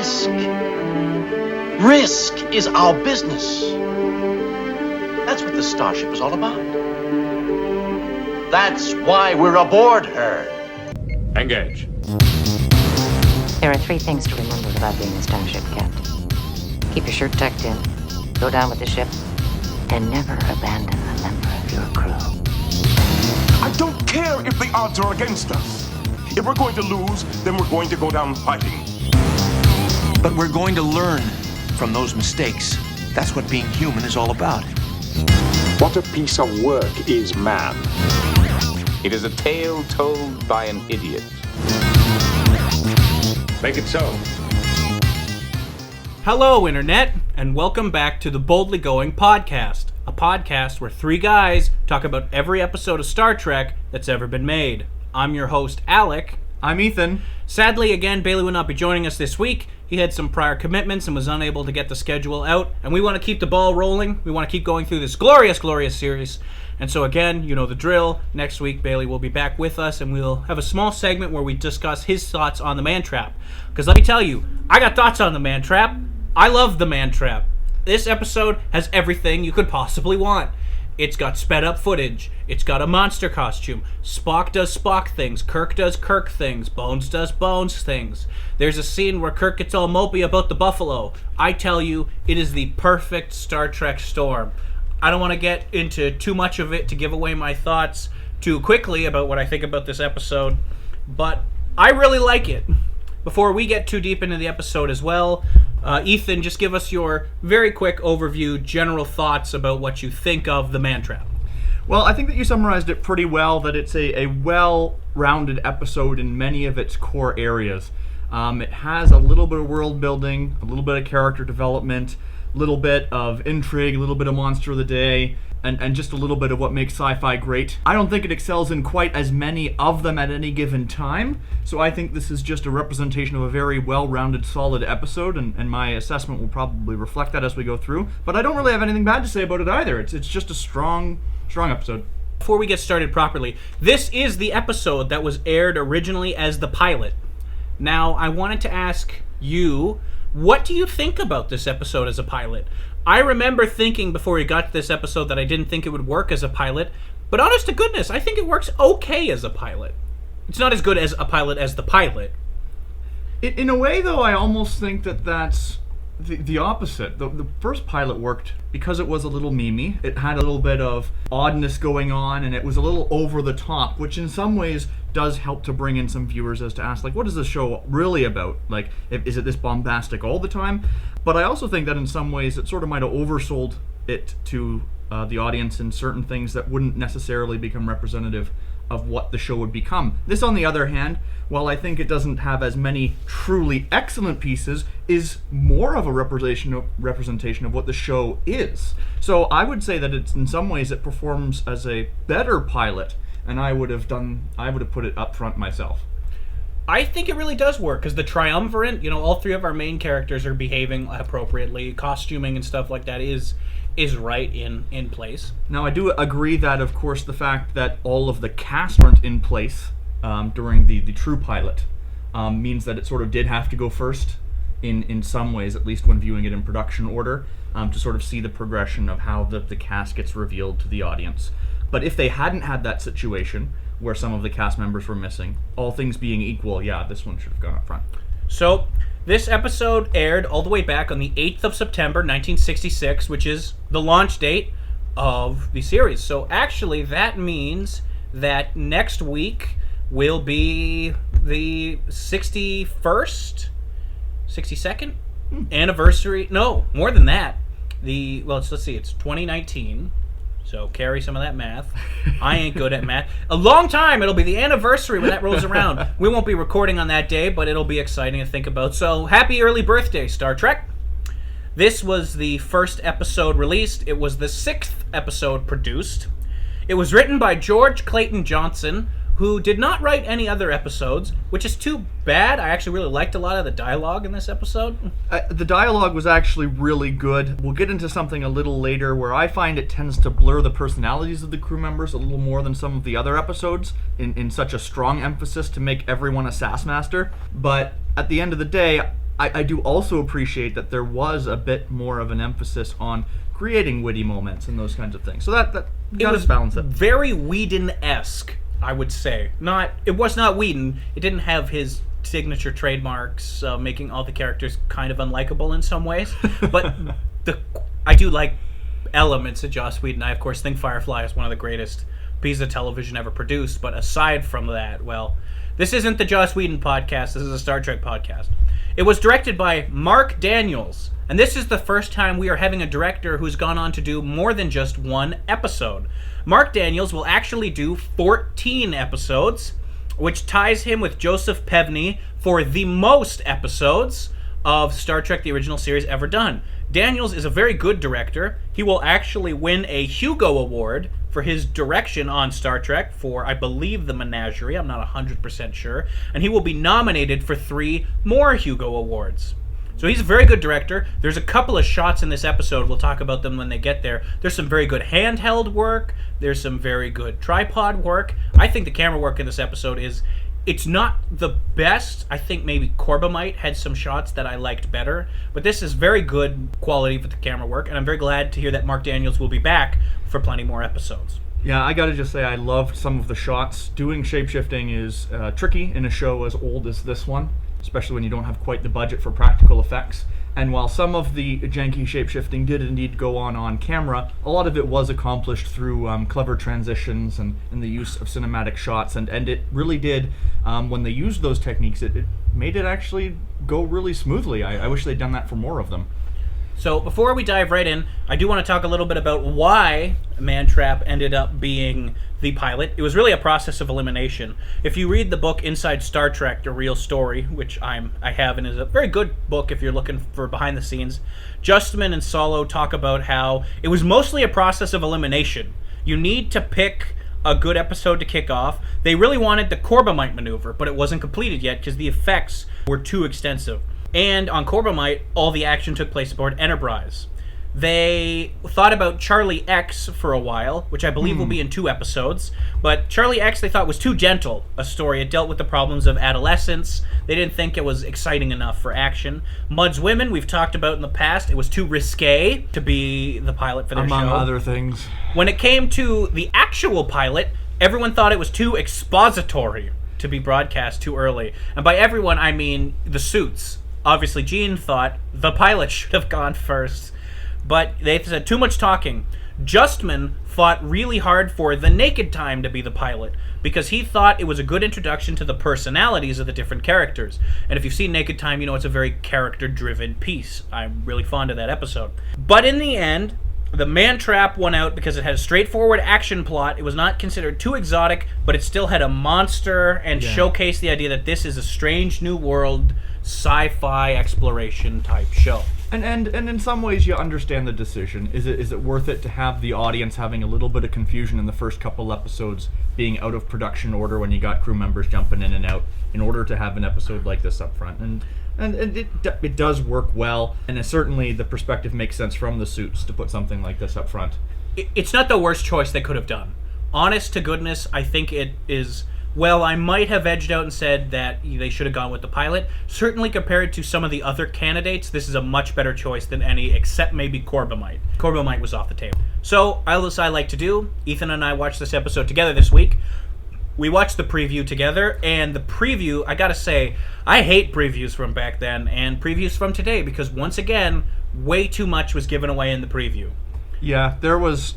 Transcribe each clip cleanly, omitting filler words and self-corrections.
risk. Risk is our business. That's what the Starship is all about. That's why we're aboard her. Engage. There are 3 things to remember about being a starship captain. Keep your shirt tucked in, go down with the ship, and never abandon a member of your crew. I don't care if the odds are against us. If we're going to lose, then we're going to go down fighting. But we're going to learn from those mistakes. That's what being human is all about. What a piece of work is man. It is a tale told by an idiot. Make it so. Hello, Internet, and welcome back to the Boldly Going Podcast, a podcast where 3 guys talk about every episode of Star Trek that's ever been made. I'm your host, Alec. I'm Ethan. Sadly, again, Bailey will not be joining us this week. He had some prior commitments and was unable to get the schedule out, and we want to keep the ball rolling. We want to keep going through this glorious, glorious series. And so again, you know the drill. Next week, Bailey will be back with us, and we'll have a small segment where we discuss his thoughts on the Man Trap. Because let me tell you, I got thoughts on the Man Trap. I love the Man Trap. This episode has everything you could possibly want. It's got sped up footage. It's got a monster costume. Spock does Spock things. Kirk does Kirk things. Bones does Bones things. There's a scene where Kirk gets all mopey about the buffalo. I tell you, it is the perfect Star Trek storm. I don't want to get into too much of it to give away my thoughts too quickly about what I think about this episode, but I really like it. Before we get too deep into the episode as well, Ethan, just give us your very quick overview, general thoughts about what you think of the Man Trap. Well, I think that you summarized it pretty well, that it's a well-rounded episode in many of its core areas. It has a little bit of world building, a little bit of character development, a little bit of intrigue, a little bit of monster of the day, and just a little bit of what makes sci-fi great. I don't think it excels in quite as many of them at any given time, so I think this is just a representation of a very well-rounded, solid episode, and my assessment will probably reflect that as we go through. But I don't really have anything bad to say about it either. It's just a strong episode. Before we get started properly, this is the episode that was aired originally as the pilot. Now, I wanted to ask you, what do you think about this episode as a pilot? I remember thinking before we got to this episode that I didn't think it would work as a pilot, but honest to goodness, I think it works okay as a pilot. It's not as good as a pilot as the pilot. In a way, though, I almost think that that's the opposite. The first pilot worked because it was a little memey. It had a little bit of oddness going on, and it was a little over the top, which in some ways does help to bring in some viewers as to ask, like, what is this show really about? Like, is it this bombastic all the time? But I also think that in some ways it sort of might have oversold it to the audience in certain things that wouldn't necessarily become representative of what the show would become. This, on the other hand, while I think it doesn't have as many truly excellent pieces, is more of a representation of what the show is. So I would say that it's in some ways it performs as a better pilot, and I would have put it up front myself. I think it really does work, because the triumvirate, all 3 of our main characters are behaving appropriately. Costuming and stuff like that is right in place. Now, I do agree that, of course, the fact that all of the cast aren't in place during the true pilot means that it sort of did have to go first in some ways, at least when viewing it in production order, to sort of see the progression of how the cast gets revealed to the audience. But if they hadn't had that situation where some of the cast members were missing, all things being equal, yeah, this one should have gone up front. So, this episode aired all the way back on the 8th of September, 1966, which is the launch date of the series. So, actually, that means that next week will be the 62nd anniversary. No, more than that. Let's see, it's 2019. So carry some of that math. I ain't good at math. A long time. It'll be the anniversary when that rolls around. We won't be recording on that day, but it'll be exciting to think about. So happy early birthday, Star Trek. This was the first episode released. It was the 6th episode produced. It was written by George Clayton Johnson, who did not write any other episodes, which is too bad. I actually really liked a lot of the dialogue in this episode. The dialogue was actually really good. We'll get into something a little later where I find it tends to blur the personalities of the crew members a little more than some of the other episodes in such a strong emphasis to make everyone a sass master. But at the end of the day, I do also appreciate that there was a bit more of an emphasis on creating witty moments and those kinds of things. So that got us balanced. Very Whedon-esque, I would say. It was not Whedon. It didn't have his signature trademarks, making all the characters kind of unlikable in some ways. But I do like elements of Joss Whedon. I, of course, think Firefly is one of the greatest pieces of television ever produced. But aside from that, well, this isn't the Joss Whedon podcast. This is a Star Trek podcast. It was directed by Mark Daniels. And this is the first time we are having a director who's gone on to do more than just one episode. Mark Daniels will actually do 14 episodes, which ties him with Joseph Pevney for the most episodes of Star Trek the Original Series ever done. Daniels is a very good director. He will actually win a Hugo Award for his direction on Star Trek for, I believe, The Menagerie. I'm not 100% sure. And he will be nominated for 3 more Hugo Awards. So he's a very good director. There's a couple of shots in this episode. We'll talk about them when they get there. There's some very good handheld work. There's some very good tripod work. I think the camera work in this episode it's not the best. I think maybe Corbomite had some shots that I liked better. But this is very good quality for the camera work. And I'm very glad to hear that Mark Daniels will be back for plenty more episodes. Yeah, I gotta just say I loved some of the shots. Doing shapeshifting is tricky in a show as old as this one, especially when you don't have quite the budget for practical effects. And while some of the janky shapeshifting did indeed go on camera, a lot of it was accomplished through clever transitions and the use of cinematic shots. And it really did, when they used those techniques, it made it actually go really smoothly. I wish they'd done that for more of them. So before we dive right in, I do want to talk a little bit about why Mantrap ended up being the pilot. It was really a process of elimination. If you read the book Inside Star Trek, A Real Story, which I have and is a very good book if you're looking for behind the scenes, Justman and Solo talk about how it was mostly a process of elimination. You need to pick a good episode to kick off. They really wanted the Corbomite maneuver, but it wasn't completed yet because the effects were too extensive. And on Corbomite, all the action took place aboard Enterprise. They thought about Charlie X for a while, which I believe will be in 2 episodes. But Charlie X they thought was too gentle a story. It dealt with the problems of adolescence. They didn't think it was exciting enough for action. Mud's Women, we've talked about in the past. It was too risque to be the pilot for their show. Among other things. When it came to the actual pilot, everyone thought it was too expository to be broadcast too early. And by everyone, I mean the suits. Obviously, Gene thought the pilot should have gone first. But they said too much talking. Justman fought really hard for the naked time to be the pilot because he thought it was a good introduction to the personalities of the different characters. And if you've seen Naked Time, you know it's a very character-driven piece. I'm really fond of that episode. But in the end, the Mantrap won out because it had a straightforward action plot. It was not considered too exotic, but it still had a monster and showcased the idea that this is a strange new world sci-fi exploration type show. And in some ways you understand the decision. Is it worth it to have the audience having a little bit of confusion in the first couple episodes, being out of production order when you got crew members jumping in and out, in order to have an episode like this up front? And it does work well, and certainly the perspective makes sense from the suits to put something like this up front. It's not the worst choice they could have done. Honest to goodness, I think it is. Well, I might have edged out and said that they should have gone with the pilot. Certainly compared to some of the other candidates, this is a much better choice than any, except maybe Corbomite. Corbomite was off the table. So, as I like to do, Ethan and I watched this episode together this week. We watched the preview together, and the preview, I gotta say, I hate previews from back then and previews from today because, once again, way too much was given away in the preview. Yeah, there was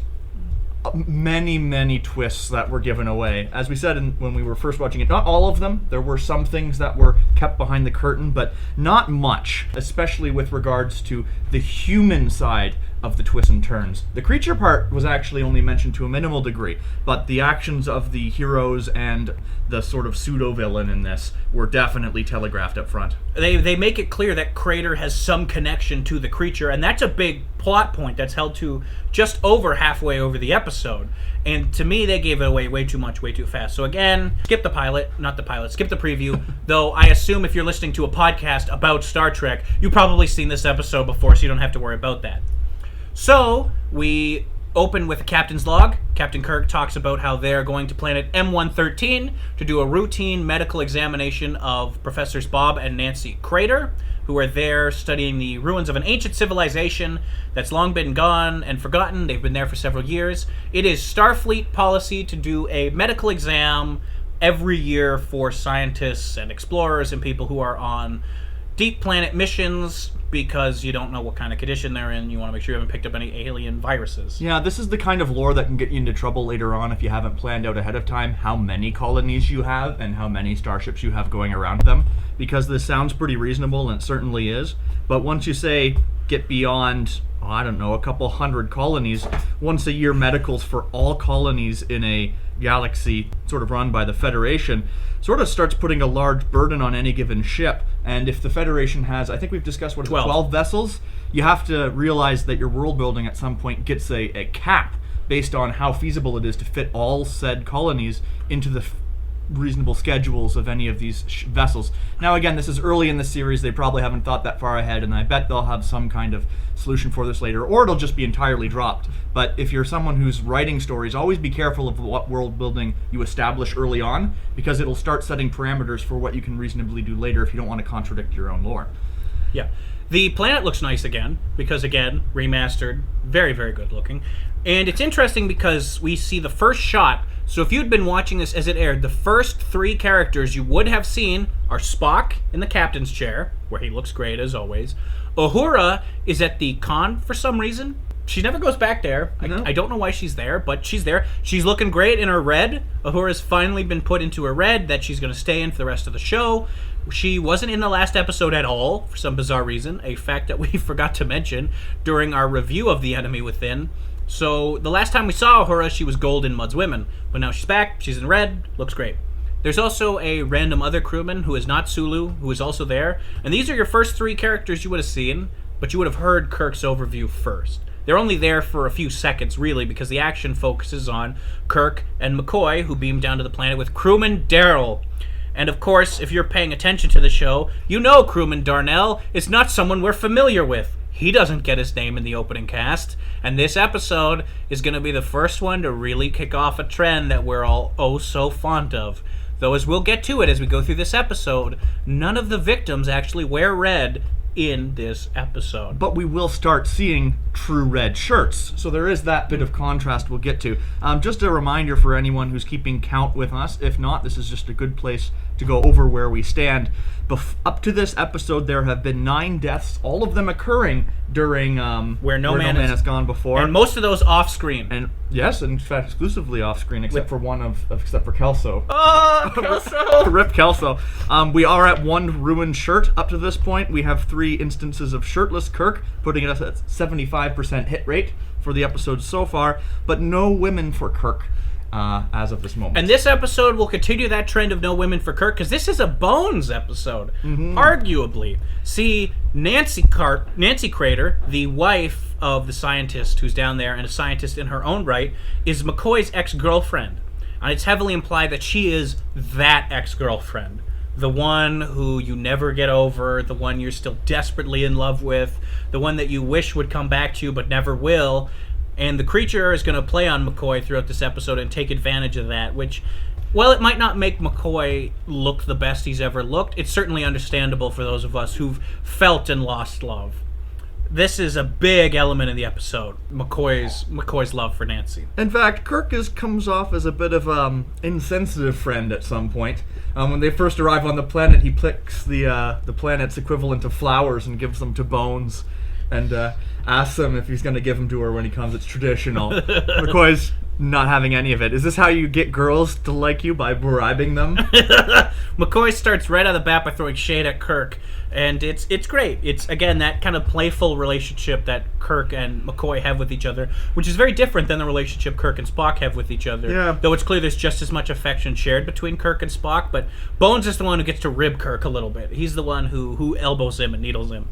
many twists that were given away. As we said when we were first watching it, not all of them. There were some things that were kept behind the curtain, but not much, especially with regards to the human side of the twists and turns. The creature part was actually only mentioned to a minimal degree, but the actions of the heroes and the sort of pseudo-villain in this were definitely telegraphed up front. They make it clear that Crater has some connection to the creature, and that's a big plot point that's held to just over halfway over the episode. And to me, they gave it away way too much, way too fast. So again, skip the preview, though I assume if you're listening to a podcast about Star Trek, you've probably seen this episode before, so you don't have to worry about that. So, we open with the captain's log. Captain Kirk talks about how they're going to planet M113 to do a routine medical examination of Professors Bob and Nancy Crater, who are there studying the ruins of an ancient civilization that's long been gone and forgotten. They've been there for several years. It is Starfleet policy to do a medical exam every year for scientists and explorers and people who are on deep planet missions, because you don't know what kind of condition they're in. You want to make sure you haven't picked up any alien viruses. Yeah, this is the kind of lore that can get you into trouble later on if you haven't planned out ahead of time how many colonies you have and how many starships you have going around them, because this sounds pretty reasonable, and it certainly is. But once you say get beyond, I don't know, a couple hundred colonies, once a year medicals for all colonies in a galaxy sort of run by the Federation sort of starts putting a large burden on any given ship. And if the Federation has, I think we've discussed, 12 vessels, you have to realize that your world building at some point gets a cap based on how feasible it is to fit all said colonies into the reasonable schedules of any of these vessels. Now again, this is early in the series, they probably haven't thought that far ahead, and I bet they'll have some kind of solution for this later, or it'll just be entirely dropped. But if you're someone who's writing stories, always be careful of what world building you establish early on, because it'll start setting parameters for what you can reasonably do later if you don't want to contradict your own lore. Yeah. The planet looks nice again, because again, remastered, very, very good looking. And it's interesting because we see the first shot. So if you'd been watching this as it aired, the first 3 characters you would have seen are Spock in the captain's chair, where he looks great as always. Uhura is at the con for some reason. She never goes back there. No. I don't know why she's there, but she's there. She's looking great in her red. Uhura's finally been put into her red that she's going to stay in for the rest of the show. She wasn't in the last episode at all, for some bizarre reason, a fact that we forgot to mention during our review of The Enemy Within. So the last time we saw Uhura, she was gold in Mud's Women, but now she's back, she's in red, looks great. There's also a random other crewman who is not Sulu, who is also there, and these are your first 3 characters you would have seen, but you would have heard Kirk's overview first. They're only there for a few seconds, really, because the action focuses on Kirk and McCoy, who beam down to the planet with crewman Daryl. And of course, if you're paying attention to the show, you know crewman Darnell is not someone we're familiar with. He doesn't get his name in the opening cast, and this episode is going to be the first one to really kick off a trend that we're all oh so fond of. Though as we'll get to it as we go through this episode, none of the victims actually wear red in this episode. But we will start seeing true red shirts, so there is that bit of contrast we'll get to. Just a reminder for anyone who's keeping count with us, if not, this is just a good place to go over where we stand. Up to this episode, there have been 9 deaths, all of them occurring during Where No Man Has Gone Before. And most of those off-screen. And yes, in fact, exclusively off-screen, except for Kelso. Oh, Kelso! Rip Kelso. We are at 1 ruined shirt up to this point. We have 3 instances of shirtless Kirk, putting us at 75% hit rate for the episode so far, but no women for Kirk as of this moment. And this episode will continue that trend of no women for Kirk, because this is a Bones episode, arguably. See, Nancy Crater, the wife of the scientist who's down there, and a scientist in her own right, is McCoy's ex-girlfriend. And it's heavily implied that she is that ex-girlfriend. The one who you never get over, the one you're still desperately in love with, the one that you wish would come back to you but never will. And the creature is going to play on McCoy throughout this episode and take advantage of that, which, while it might not make McCoy look the best he's ever looked, it's certainly understandable for those of us who've felt and lost love. This is a big element in the episode, McCoy's love for Nancy. In fact, Kirk comes off as a bit of insensitive friend at some point. When they first arrive on the planet, he picks the planet's equivalent of flowers and gives them to Bones, and asks him if he's going to give them to her when he comes. It's traditional. McCoy's not having any of it. Is this how you get girls to like you, by bribing them? McCoy starts right out of the bat by throwing shade at Kirk, and it's great. It's, again, that kind of playful relationship that Kirk and McCoy have with each other, which is very different than the relationship Kirk and Spock have with each other. Yeah. Though it's clear there's just as much affection shared between Kirk and Spock, but Bones is the one who gets to rib Kirk a little bit. He's the one who elbows him and needles him.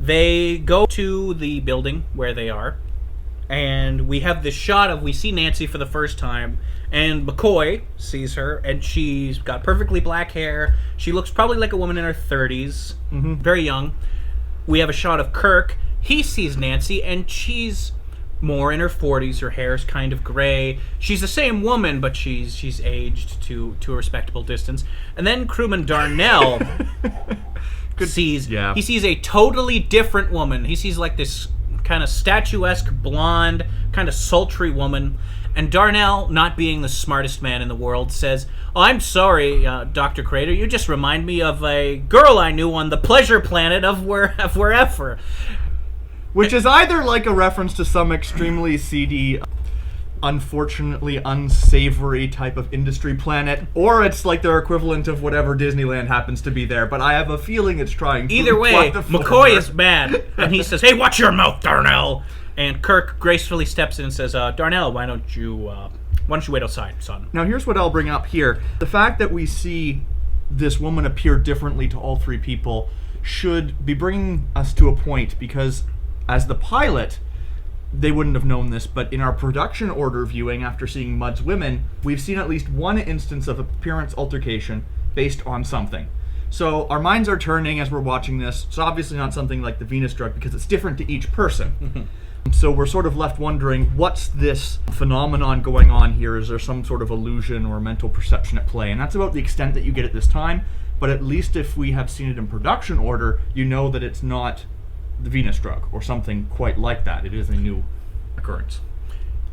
They go to the building where they are, and we have this shot of, we see Nancy for the first time, and McCoy sees her, and she's got perfectly black hair. She looks probably like a woman in her 30s, very young. We have a shot of Kirk. He sees Nancy, and she's more in her 40s. Her hair's kind of gray. She's the same woman, but she's aged to a respectable distance. And then crewman Darnell sees a totally different woman. He sees like this kind of statuesque, blonde, kind of sultry woman. And Darnell, not being the smartest man in the world, says, "Oh, I'm sorry, Dr. Crater. You just remind me of a girl I knew on the pleasure planet of wherever." Which is either like a reference to some extremely seedy, unfortunately unsavory type of industry planet, or it's like their equivalent of whatever Disneyland happens to be there. But I have a feeling it's trying to Either way, the McCoy is mad, and he says, "Hey, watch your mouth, Darnell." And Kirk gracefully steps in and says, "Darnell, why don't you wait outside, son?" Now here's what I'll bring up here. The fact that we see this woman appear differently to all three people should be bringing us to a point, because as the pilot, they wouldn't have known this, but in our production order viewing after seeing Mudd's Women, we've seen at least one instance of appearance altercation based on something. So our minds are turning as we're watching this. It's obviously not something like the Venus drug because it's different to each person. So we're sort of left wondering, what's this phenomenon going on here? Is there some sort of illusion or mental perception at play? And that's about the extent that you get at this time. But at least if we have seen it in production order, you know that it's not the Venus drug or something quite like that. It is a new occurrence.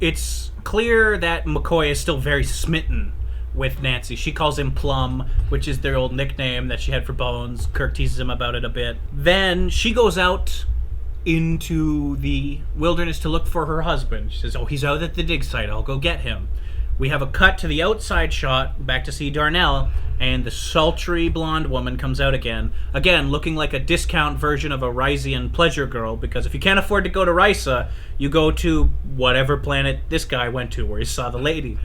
It's clear that McCoy is still very smitten with Nancy. She calls him Plum, which is their old nickname that she had for Bones. Kirk teases him about it a bit. Then she goes out into the wilderness to look for her husband. She says, "Oh, he's out at the dig site. I'll go get him." We have a cut to the outside shot, back to see Darnell, and the sultry blonde woman comes out again looking like a discount version of a Rysian pleasure girl, because if you can't afford to go to Risa, you go to whatever planet this guy went to where he saw the lady.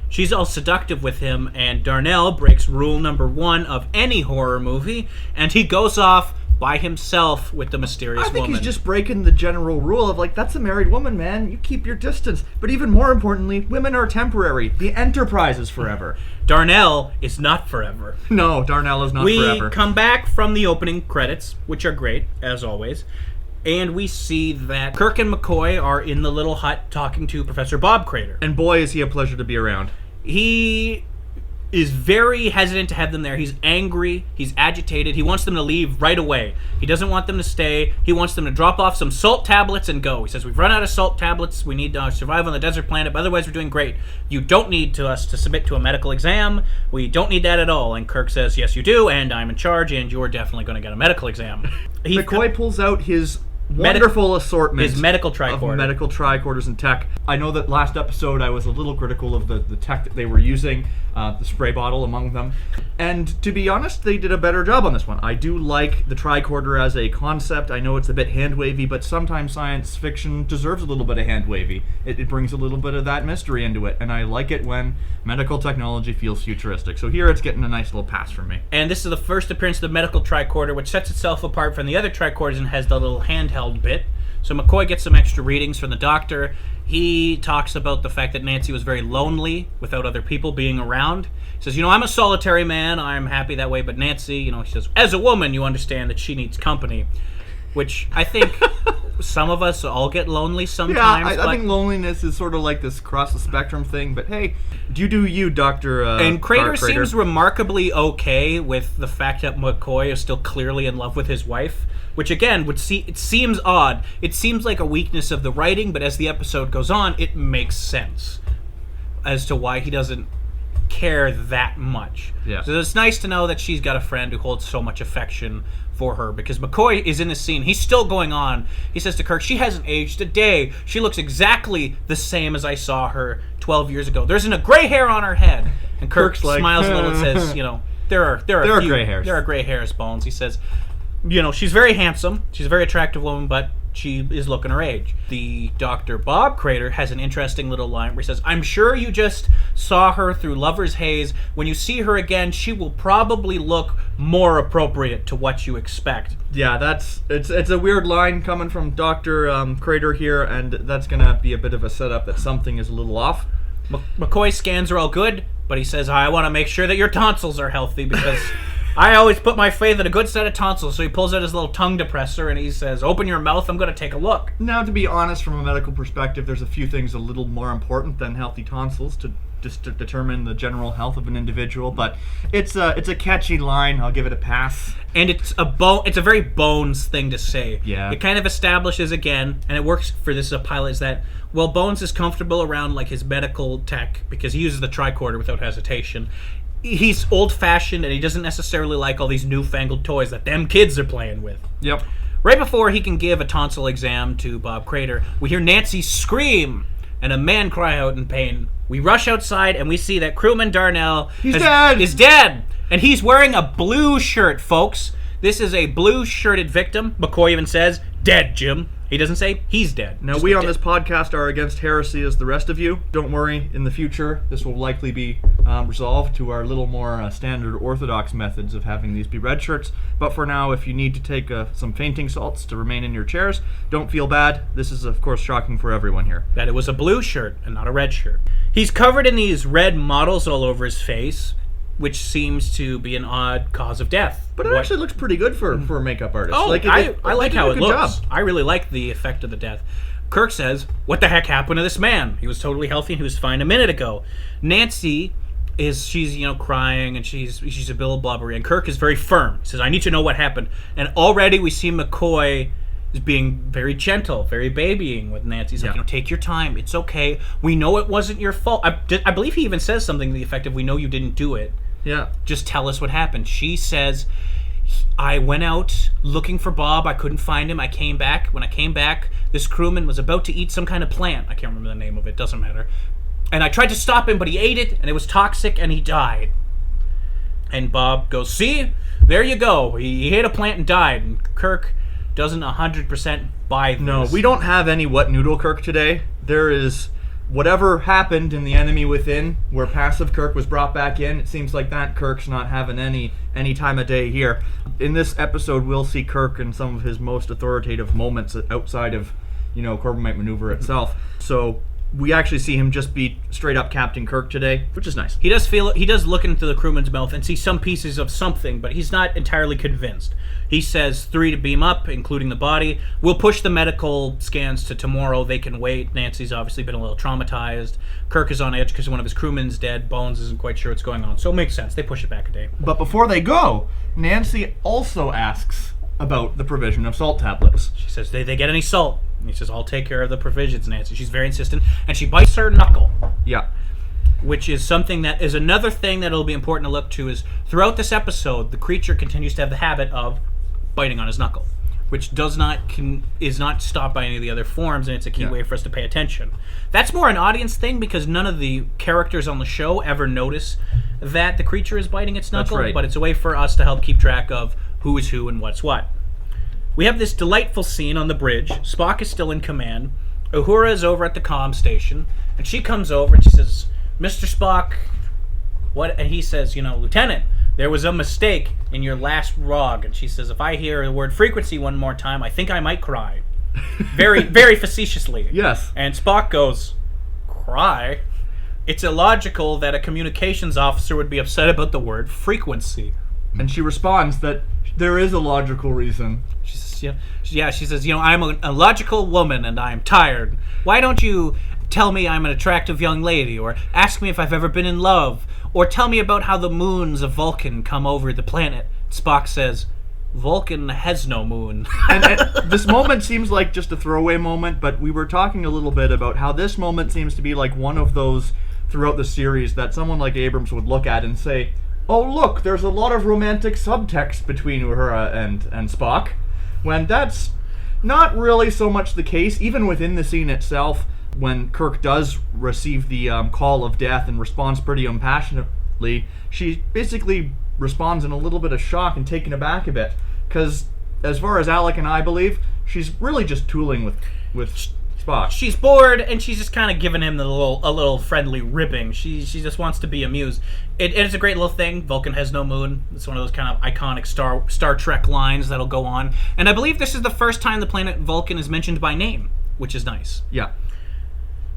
She's all seductive with him, and Darnell breaks rule number 1 of any horror movie, and he goes off by himself with the mysterious woman. I think he's just breaking the general rule of, like, that's a married woman, man. You keep your distance. But even more importantly, women are temporary. The Enterprise is forever. Darnell is not forever. No, Darnell is not forever. We come back from the opening credits, which are great, as always, and we see that Kirk and McCoy are in the little hut talking to Professor Bob Crater. And boy, is he a pleasure to be around. He is very hesitant to have them there. He's angry. He's agitated. He wants them to leave right away. He doesn't want them to stay. He wants them to drop off some salt tablets and go. He says, "We've run out of salt tablets. We need to survive on the desert planet, but otherwise we're doing great. You don't need us to submit to a medical exam. We don't need that at all." And Kirk says, "Yes, you do, and I'm in charge, and you're definitely going to get a medical exam." McCoy pulls out his wonderful assortment. His medical tricorder. Of medical tricorders and tech. I know that last episode I was a little critical of the tech that they were using, the spray bottle among them. And to be honest, they did a better job on this one. I do like the tricorder as a concept. I know it's a bit hand-wavy, but sometimes science fiction deserves a little bit of hand-wavy. It brings a little bit of that mystery into it, and I like it when medical technology feels futuristic. So here it's getting a nice little pass from me. And this is the first appearance of the medical tricorder, which sets itself apart from the other tricorders and has the little handheld bit. So McCoy gets some extra readings from the doctor. He talks about the fact that Nancy was very lonely without other people being around. He says, "I'm a solitary man. I'm happy that way. But Nancy, he says, as a woman, you understand that she needs company." Which I think some of us all get lonely sometimes. Yeah, I think loneliness is sort of like this cross the spectrum thing. But hey, you do you, Dr. And Crater seems remarkably okay with the fact that McCoy is still clearly in love with his wife. Which again it seems odd. It seems like a weakness of the writing, but as the episode goes on, it makes sense as to why he doesn't care that much. Yeah. So it's nice to know that she's got a friend who holds so much affection for her, because McCoy is in this scene. He's still going on. He says to Kirk, "She hasn't aged a day. She looks exactly the same as I saw her 12 years ago. There isn't a gray hair on her head." And Kirk smiles a little and says, there are gray hairs. There are gray hairs, Bones. He says, she's very handsome. She's a very attractive woman, but she is looking her age. The Dr. Bob Crater has an interesting little line where he says, "I'm sure you just saw her through lover's haze. When you see her again, she will probably look more appropriate to what you expect." Yeah, it's a weird line coming from Dr. Crater here, and that's going to be a bit of a setup that something is a little off. McCoy scans are all good, but he says, "I want to make sure that your tonsils are healthy, because I always put my faith in a good set of tonsils. So he pulls out his little tongue depressor and he says, open your mouth, I'm going to take a look. Now, to be honest, from a medical perspective, there's a few things a little more important than healthy tonsils to determine the general health of an individual, but it's a catchy line. I'll give it a pass. And it's a very Bones thing to say. Yeah. It kind of establishes again, and it works for this as a pilot, is that, well, Bones is comfortable around like his medical tech because he uses the tricorder without hesitation. He's old-fashioned, and he doesn't necessarily like all these newfangled toys that them kids are playing with. Yep. Right before he can give a tonsil exam to Bob Crater, we hear Nancy scream and a man cry out in pain. We rush outside and we see that crewman Darnell is dead. And he's wearing a blue shirt, folks. This is a blue-shirted victim. McCoy even says, dead, Jim. He doesn't say he's dead. Now, we on this podcast are against heresy as the rest of you. Don't worry, in the future, this will likely be resolved to our little more standard orthodox methods of having these be red shirts. But for now, if you need to take some fainting salts to remain in your chairs, don't feel bad. This is, of course, shocking for everyone here. That it was a blue shirt and not a red shirt. He's covered in these red models all over his face, which seems to be an odd cause of death. But it actually looks pretty good for a makeup artist. Oh, I like how it looks. Job. I really like the effect of the death. Kirk says, what the heck happened to this man? He was totally healthy and he was fine a minute ago. Nancy she's crying and she's a bill blubbery, and Kirk is very firm. He says, I need to know what happened. And already we see McCoy is being very gentle, very babying with Nancy. He's like, take your time. It's okay. We know it wasn't your fault. I believe he even says something to the effect of, we know you didn't do it. Yeah. Just tell us what happened. She says, I went out looking for Bob. I couldn't find him. I came back. When I came back, this crewman was about to eat some kind of plant. I can't remember the name of it. Doesn't matter. And I tried to stop him, but he ate it, and it was toxic, and he died. And Bob goes, see? There you go. He ate a plant and died. And Kirk doesn't 100% buy this. No, we don't have any What Noodle Kirk today. There is whatever happened in The Enemy Within, where passive Kirk was brought back in. It seems like that Kirk's not having any time of day here. In this episode, we'll see Kirk in some of his most authoritative moments outside of, Corbomite Maneuver itself. So we actually see him just be straight up Captain Kirk today, which is nice. He does look into the crewman's mouth and see some pieces of something, but he's not entirely convinced. He says 3 to beam up, including the body. We'll push the medical scans to tomorrow. They can wait. Nancy's obviously been a little traumatized. Kirk is on edge because one of his crewmen's dead. Bones isn't quite sure what's going on. So it makes sense. They push it back a day. But before they go, Nancy also asks about the provision of salt tablets. She says, they get any salt? And he says, I'll take care of the provisions, Nancy. She's very insistent. And she bites her knuckle. Yeah. Which is something that is another thing that it'll be important to look to is throughout this episode, the creature continues to have the habit of biting on his knuckle, which is not stopped by any of the other forms, and it's a key way for us to pay attention. That's more an audience thing because none of the characters on the show ever notice that the creature is biting its knuckle, but it's a way for us to help keep track of who is who and what's what. We have this delightful scene on the bridge. Spock is still in command. Uhura is over at the comm station, and she comes over and she says, Mr. Spock, what? And he says, Lieutenant, there was a mistake in your last log. And she says, if I hear the word frequency one more time, I think I might cry. Very, very facetiously. Yes. And Spock goes, cry? It's illogical that a communications officer would be upset about the word frequency. And she responds that there is a logical reason. She says, she says, I'm a logical woman and I'm tired. Why don't you tell me I'm an attractive young lady, or ask me if I've ever been in love, or tell me about how the moons of Vulcan come over the planet? Spock says, Vulcan has no moon. and this moment seems like just a throwaway moment, but we were talking a little bit about how this moment seems to be like one of those throughout the series that someone like Abrams would look at and say, oh look, there's a lot of romantic subtext between Uhura and Spock, when that's not really so much the case. Even within the scene itself, when Kirk does receive the call of death and responds pretty impassionately, she basically responds in a little bit of shock and taken aback a bit, because as far as Alec and I believe, she's really just tooling with Spock. She's bored, and she's just kind of giving him a little friendly ribbing. She just wants to be amused. It's a great little thing. Vulcan has no moon. It's one of those kind of iconic Star Trek lines that'll go on. And I believe this is the first time the planet Vulcan is mentioned by name, which is nice. Yeah.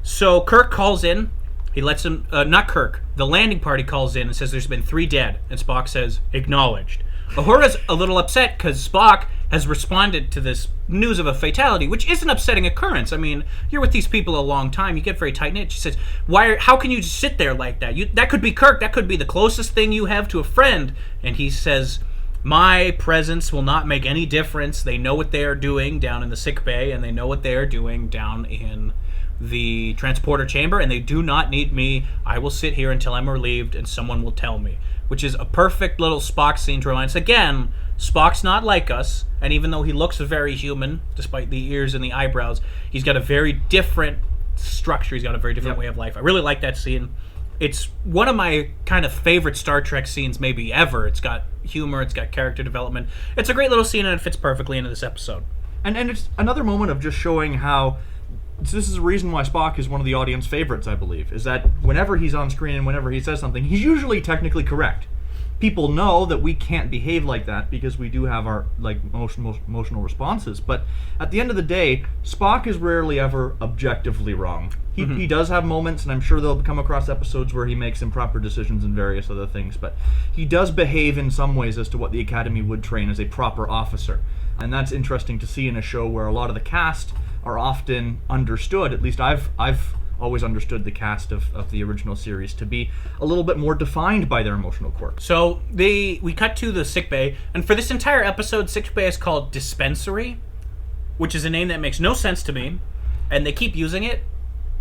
So Kirk calls in. He lets him... not Kirk. The landing party calls in and says there's been 3 dead. And Spock says, acknowledged. Uhura's a little upset because Spock has responded to this news of a fatality, which is an upsetting occurrence. I mean, you're with these people a long time. You get very tight-knit. She says, how can you just sit there like that? That could be Kirk. That could be the closest thing you have to a friend. And he says, my presence will not make any difference. They know what they are doing down in the sick bay, and they know what they are doing down in the transporter chamber, and they do not need me. I will sit here until I'm relieved, and someone will tell me. Which is a perfect little Spock scene to remind us, again, Spock's not like us, and even though he looks very human, despite the ears and the eyebrows, he's got a very different structure. He's got a very different way of life. I really like that scene. It's one of my kind of favorite Star Trek scenes maybe ever. It's got humor, it's got character development. It's a great little scene, and it fits perfectly into this episode. And it's another moment of just showing how... This is the reason why Spock is one of the audience favorites, I believe, is that whenever he's on screen and whenever he says something, he's usually technically correct. People know that we can't behave like that because we do have our emotional responses, but at the end of the day, Spock is rarely ever objectively wrong. He does have moments, and I'm sure they'll come across episodes where he makes improper decisions and various other things, but he does behave in some ways as to what the Academy would train as a proper officer. And that's interesting to see in a show where a lot of the cast are often understood, at least I've always understood the cast of the original series to be a little bit more defined by their emotional quirks. So we cut to the sickbay, and for this entire episode, sickbay is called Dispensary, which is a name that makes no sense to me, and they keep using it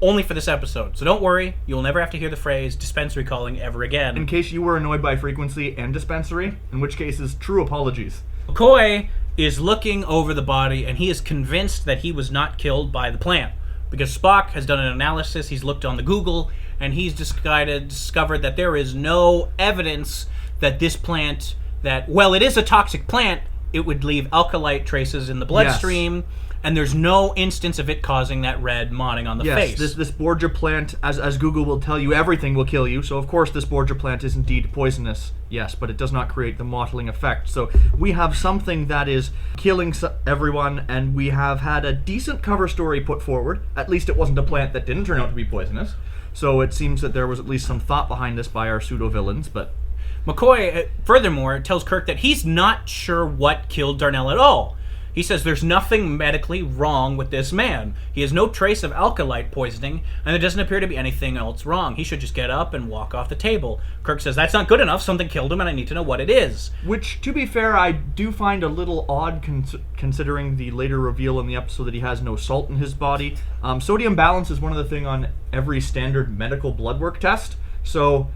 only for this episode. So don't worry, you'll never have to hear the phrase dispensary calling ever again. In case you were annoyed by frequency and dispensary, in which cases, true apologies. McCoy is looking over the body, and he is convinced that he was not killed by the plant. Because Spock has done an analysis, he's looked on the Google, and he's discovered that there is no evidence that this plant, it is a toxic plant, it would leave alkalite traces in the bloodstream, and there's no instance of it causing that red mottling on the face. Yes, this Borgia plant, as Google will tell you, everything will kill you, so of course this Borgia plant is indeed poisonous, yes, but it does not create the mottling effect. So we have something that is killing everyone, and we have had a decent cover story put forward. At least it wasn't a plant that didn't turn out to be poisonous, so it seems that there was at least some thought behind this by our pseudo-villains, but... McCoy, furthermore, tells Kirk that he's not sure what killed Darnell at all. He says there's nothing medically wrong with this man. He has no trace of alkalite poisoning, and there doesn't appear to be anything else wrong. He should just get up and walk off the table. Kirk says that's not good enough. Something killed him, and I need to know what it is. Which, to be fair, I do find a little odd considering the later reveal in the episode that he has no salt in his body. Sodium balance is one of the things on every standard medical blood work test. So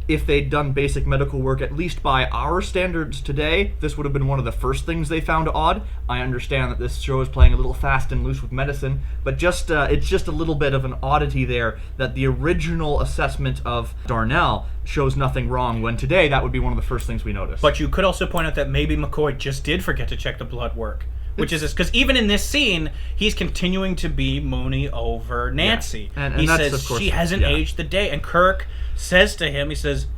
if they'd done basic medical work, at least by our standards today, this would have been one of the first things they found odd. I understand that this show is playing a little fast and loose with medicine, but it's just a little bit of an oddity there that the original assessment of Darnell shows nothing wrong, when today that would be one of the first things we notice. But you could also point out that maybe McCoy just did forget to check the blood work. Which is this, because even in this scene, he's continuing to be moony over Nancy. Yeah. And he that's, says of course, she hasn't aged the day. And Kirk says to him, he says,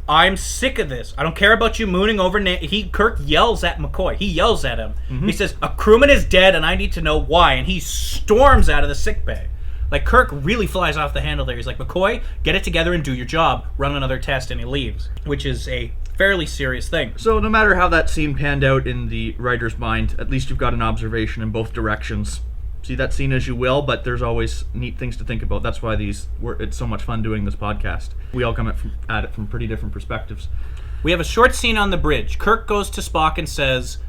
I'm sick of this. I don't care about you mooning over Nancy. Kirk yells at McCoy. He yells at him. Mm-hmm. He says, a crewman is dead and I need to know why. And he storms out of the sickbay. Like, Kirk really flies off the handle there. He's like, McCoy, get it together and do your job. Run another test, and he leaves. Which is a fairly serious thing. So no matter how that scene panned out in the writer's mind, at least you've got an observation in both directions. See that scene as you will, but there's always neat things to think about. That's why it's so much fun doing this podcast. We all come at it from pretty different perspectives. We have a short scene on the bridge. Kirk goes to Spock and says,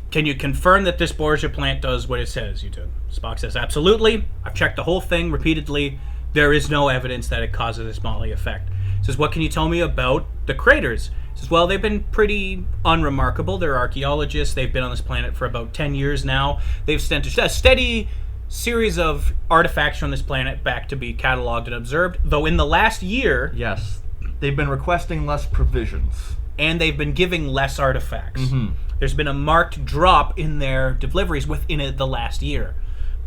can you confirm that this Borgia plant does what it says you do? Spock says, absolutely. I've checked the whole thing repeatedly. There is no evidence that it causes this motley effect. He says, what can you tell me about the craters? He says, well, they've been pretty unremarkable. They're archaeologists. They've been on this planet for about 10 years now. They've sent a steady series of artifacts from this planet back to be cataloged and observed, though in the last year... Yes, they've been requesting less provisions. And they've been giving less artifacts. Mm-hmm. There's been a marked drop in their deliveries within the last year.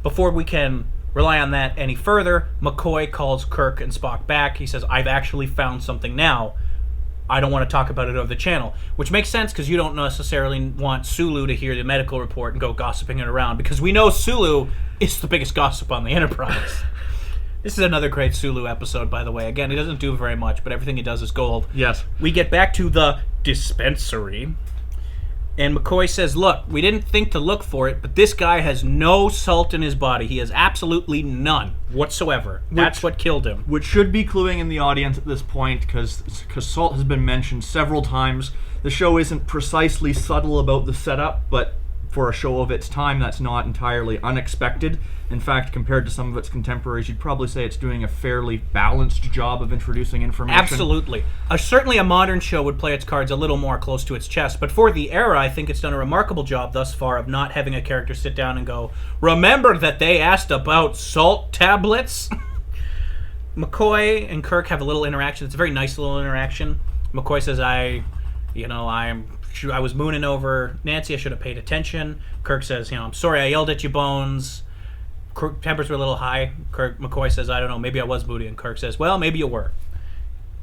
Before we can rely on that any further, McCoy calls Kirk and Spock back. He says, I've actually found something now. I don't want to talk about it over the channel. Which makes sense, because you don't necessarily want Sulu to hear the medical report and go gossiping it around, because we know Sulu is the biggest gossip on the Enterprise. This is another great Sulu episode, by the way. Again, he doesn't do very much, but everything he does is gold. Yes. We get back to the dispensary, And McCoy says, look, we didn't think to look for it, but this guy has no salt in his body. He has absolutely none whatsoever. That's what killed him. Which should be cluing in the audience at this point, because salt has been mentioned several times. The show isn't precisely subtle about the setup, but for a show of its time, that's not entirely unexpected. In fact, compared to some of its contemporaries, you'd probably say it's doing a fairly balanced job of introducing information. Absolutely. Certainly a modern show would play its cards a little more close to its chest, but for the era, I think it's done a remarkable job thus far of not having a character sit down and go, remember that they asked about salt tablets? McCoy and Kirk have a little interaction. It's a very nice little interaction. McCoy says, I was mooning over Nancy. I should have paid attention. Kirk says, I'm sorry I yelled at you, Bones. Tempers were a little high. McCoy says, I don't know, maybe I was moody. And Kirk says, well, maybe you were.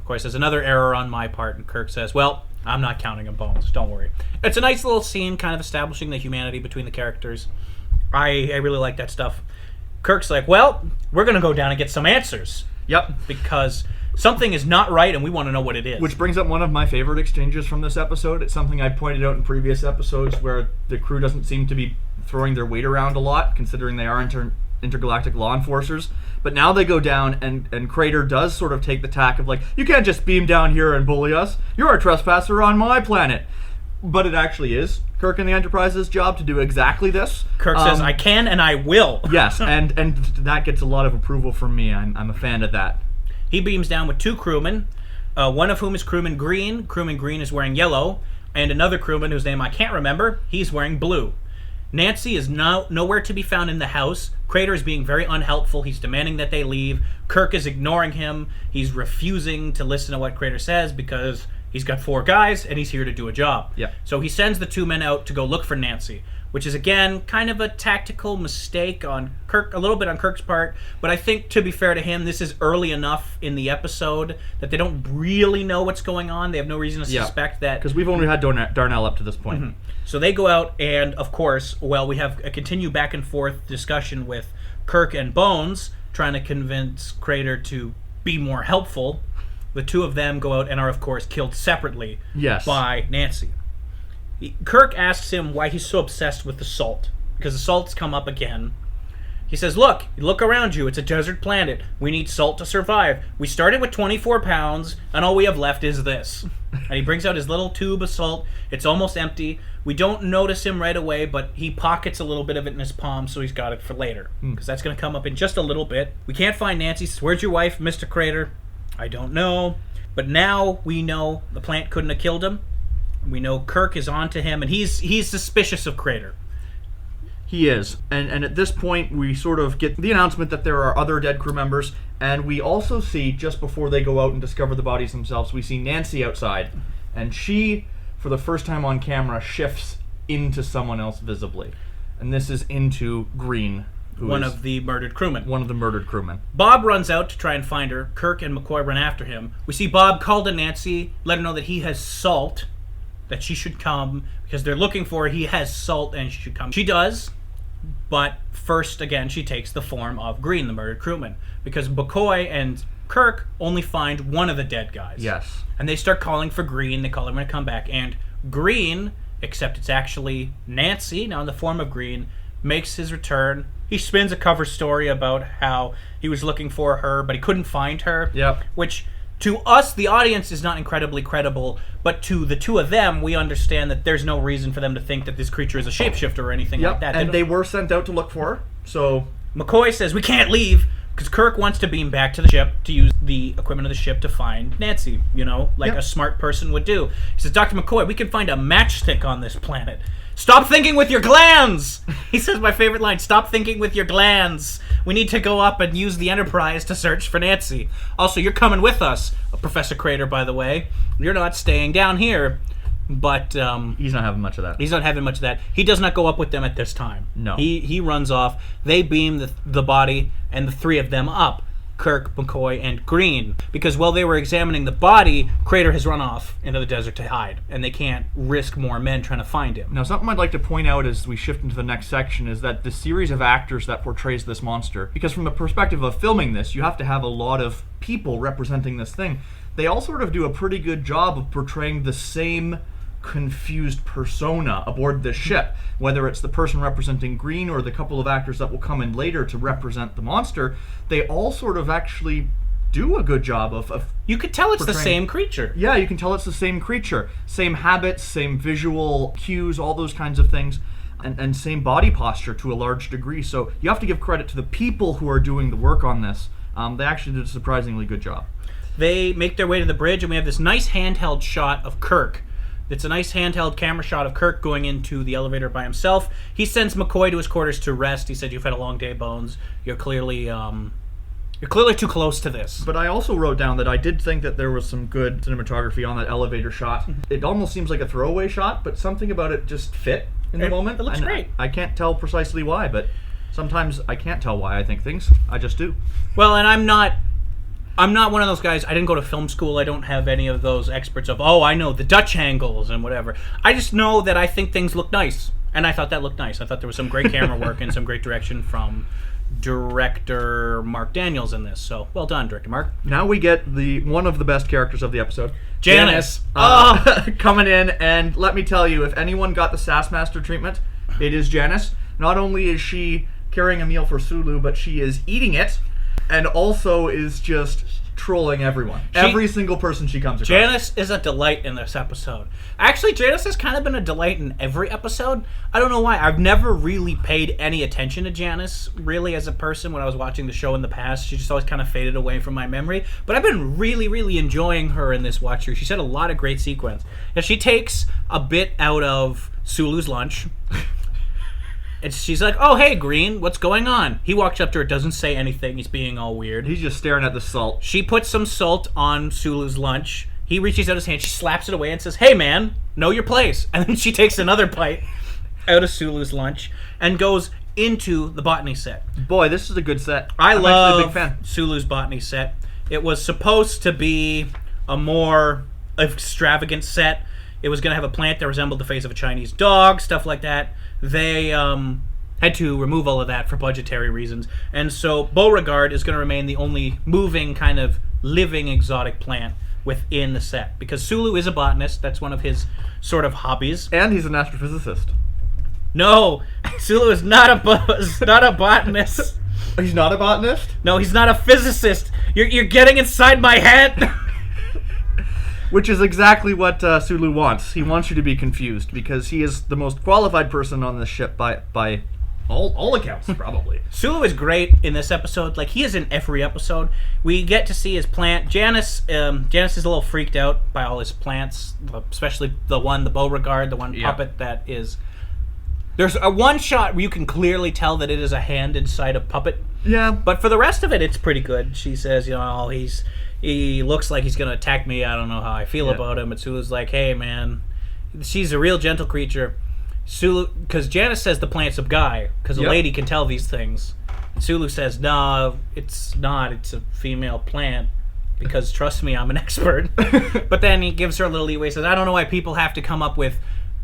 McCoy says, another error on my part. And Kirk says, well, I'm not counting on Bones. Don't worry. It's a nice little scene kind of establishing the humanity between the characters. I really like that stuff. Kirk's like, well, we're going to go down and get some answers. Yep. Because something is not right and we want to know what it is. Which brings up one of my favorite exchanges from this episode. It's something I pointed out in previous episodes where the crew doesn't seem to be throwing their weight around a lot, considering they are intergalactic law enforcers. But now they go down, and Crater does sort of take the tack of like, you can't just beam down here and bully us. You're a trespasser on my planet. But it actually is Kirk and the Enterprise's job to do exactly this. Kirk says, I can and I will. Yes, and that gets a lot of approval from me. I'm a fan of that. He beams down with two crewmen, one of whom is Crewman Green. Crewman Green is wearing yellow, and another crewman whose name I can't remember, he's wearing blue. Nancy is nowhere to be found in the house. Crater is being very unhelpful. He's demanding that they leave. Kirk is ignoring him. He's refusing to listen to what Crater says because he's got 4 guys and he's here to do a job. Yeah. So he sends the 2 men out to go look for Nancy, which is, again, kind of a tactical mistake on Kirk, a little bit on Kirk's part, but I think, to be fair to him, this is early enough in the episode that they don't really know what's going on. They have no reason to suspect that. Because we've only had Darnell up to this point. Mm-hmm. So they go out, and, of course, we have a continued back-and-forth discussion with Kirk and Bones, trying to convince Crater to be more helpful. The 2 of them go out and are, of course, killed separately by Nancy. Kirk asks him why he's so obsessed with the salt, because the salt's come up again. He says, look around you. It's a desert planet. We need salt to survive. We started with 24 pounds, and all we have left is this. And he brings out his little tube of salt. It's almost empty. We don't notice him right away, but he pockets a little bit of it in his palm, so he's got it for later, because that's going to come up in just a little bit. We can't find Nancy. Says, where's your wife, Mr. Crater? I don't know. But now we know the plant couldn't have killed him. We know Kirk is on to him, and he's suspicious of Crater. He is. And at this point, we sort of get the announcement that there are other dead crew members, and we also see, just before they go out and discover the bodies themselves, we see Nancy outside, and she, for the first time on camera, shifts into someone else visibly. And this is into Green, one of the murdered crewmen. One of the murdered crewmen. Bob runs out to try and find her. Kirk and McCoy run after him. We see Bob call to Nancy, let her know that he has salt, that she should come, because they're looking for her. He has salt, and she should come. She does, but first, again, she takes the form of Green, the murdered crewman, because McCoy and Kirk only find one of the dead guys. Yes. And they start calling for Green. They call him to come back, and Green, except it's actually Nancy, now in the form of Green, makes his return. He spins a cover story about how he was looking for her, but he couldn't find her. Yep. Which, to us, the audience, is not incredibly credible, but to the 2 of them, we understand that there's no reason for them to think that this creature is a shapeshifter or anything like that. And they were sent out to look for her, so... McCoy says, we can't leave, because Kirk wants to beam back to the ship to use the equipment of the ship to find Nancy, like a smart person would do. He says, Dr. McCoy, we can find a matchstick on this planet. Stop thinking with your glands! He says my favorite line, stop thinking with your glands. We need to go up and use the Enterprise to search for Nancy. Also, you're coming with us, Professor Crater, by the way. You're not staying down here. But he's not having much of that. He's not having much of that. He does not go up with them at this time. No. He runs off. They beam the body and the 3 of them up. Kirk, McCoy, and Green. Because while they were examining the body, Crater has run off into the desert to hide. And they can't risk more men trying to find him. Now, something I'd like to point out as we shift into the next section is that the series of actors that portrays this monster, because from the perspective of filming this, you have to have a lot of people representing this thing. They all sort of do a pretty good job of portraying the same confused persona aboard this ship. Whether it's the person representing Green or the couple of actors that will come in later to represent the monster, they all sort of actually do a good job of you could tell it's the portraying- same creature. Yeah, you can tell it's the same creature. Same habits, same visual cues, all those kinds of things. And same body posture to a large degree. So you have to give credit to the people who are doing the work on this. They actually did a surprisingly good job. They make their way to the bridge, and we have this nice handheld shot of Kirk. It's a nice handheld camera shot of Kirk going into the elevator by himself. He sends McCoy to his quarters to rest. He said, "You've had a long day, Bones. You're clearly too close to this." But I also wrote down that I did think that there was some good cinematography on that elevator shot. It almost seems like a throwaway shot, but something about it just fit in the moment. It looks And great. I can't tell precisely why, but sometimes I can't tell why I think things. I just do. Well, and I'm not one of those guys. I didn't go to film school. I don't have any of those experts of, I know the Dutch angles and whatever. I just know that I think things look nice. And I thought that looked nice. I thought there was some great camera work and some great direction from director Mark Daniels in this. So, well done, Director Mark. Now we get the one of the best characters of the episode, Janice. coming in, and let me tell you, if anyone got the Sassmaster treatment, it is Janice. Not only is she carrying a meal for Sulu, but she is eating it, and also is just trolling everyone. Every single person she comes across. Janice is a delight in this episode. Actually, Janice has kind of been a delight in every episode. I don't know why. I've never really paid any attention to Janice, really, as a person when I was watching the show in the past. She just always kind of faded away from my memory. But I've been really, really enjoying her in this watch through. She's had a lot of great sequence. Now, she takes a bit out of Sulu's lunch. And she's like, "Oh, hey, Green, what's going on?" He walks up to her, doesn't say anything. He's being all weird. He's just staring at the salt. She puts some salt on Sulu's lunch. He reaches out his hand. She slaps it away and says, "Hey, man, know your place." And then she takes another bite out of Sulu's lunch and goes into the botany set. Boy, this is a good set. I'm actually love a big fan. Sulu's botany set. It was supposed to be a more extravagant set. It was going to have a plant that resembled the face of a Chinese dog, stuff like that. They had to remove all of that for budgetary reasons. And so Beauregard is going to remain the only moving kind of living exotic plant within the set. Because Sulu is a botanist. That's one of his sort of hobbies. And he's an astrophysicist. No, Sulu is not a botanist. He's not a botanist? No, he's not a physicist. You're getting inside my head. Which is exactly what Sulu wants. He wants you to be confused because he is the most qualified person on this ship by all accounts, probably. Sulu is great in this episode. Like, he is in every episode. We get to see his plant. Janice is a little freaked out by all his plants, especially the Beauregard, the one puppet that is... There's a one shot where you can clearly tell that it is a hand inside a puppet. Yeah. But for the rest of it, it's pretty good. She says, he looks like he's going to attack me. I don't know how I feel about him. And Sulu's like, "Hey, man, she's a real gentle creature." Sulu, because Janice says the plant's a guy, because a lady can tell these things. And Sulu says, "No, it's not. It's a female plant. Because trust me, I'm an expert." But then he gives her a little leeway. Says, "I don't know why people have to come up with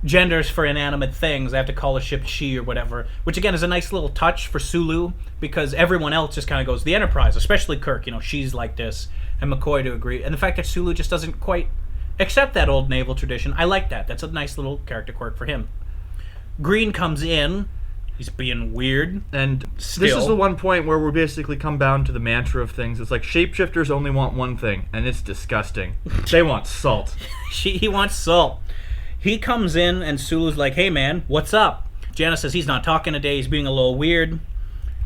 genders for inanimate things. They have to call a ship she or whatever." Which again is a nice little touch for Sulu, because everyone else just kind of goes, the Enterprise, especially Kirk, she's like this. And McCoy to agree. And the fact that Sulu just doesn't quite accept that old naval tradition, I like that. That's a nice little character quirk for him. Green comes in. He's being weird. And Still. This is the one point where we basically come down to the mantra of things. It's like shapeshifters only want one thing, and it's disgusting. They want salt. He wants salt. He comes in, and Sulu's like, "Hey, man, what's up?" Janice says he's not talking today. He's being a little weird.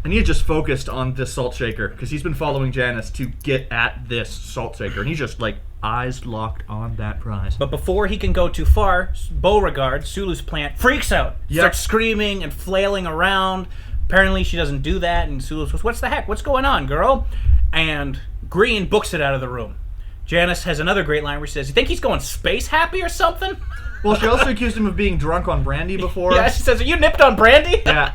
And he just focused on this salt shaker because he's been following Janice to get at this salt shaker. And he's just like eyes locked on that prize. But before he can go too far, Beauregard, Sulu's plant, freaks out. Starts screaming and flailing around. Apparently she doesn't do that. And Sulu says, "What's the heck? What's going on, girl?" And Green books it out of the room. Janice has another great line where she says, "You think he's going space happy or something?" Well, she also accused him of being drunk on brandy before. Yeah, she says, "Are you nipped on brandy?" Yeah.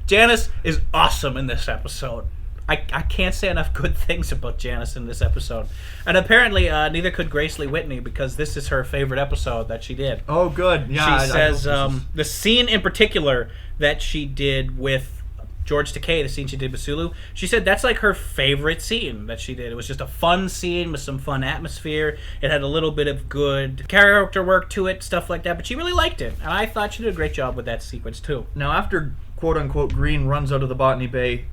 Janice is awesome in this episode. I can't say enough good things about Janice in this episode. And apparently, neither could Grace Lee Whitney, because this is her favorite episode that she did. Oh, good. Yeah. She says the scene in particular that she did with George Takei, the scene she did with Sulu, she said that's like her favorite scene that she did. It was just a fun scene with some fun atmosphere. It had a little bit of good character work to it, stuff like that, but she really liked it. And I thought she did a great job with that sequence, too. Now, after quote-unquote Green runs out of the Botany Bay,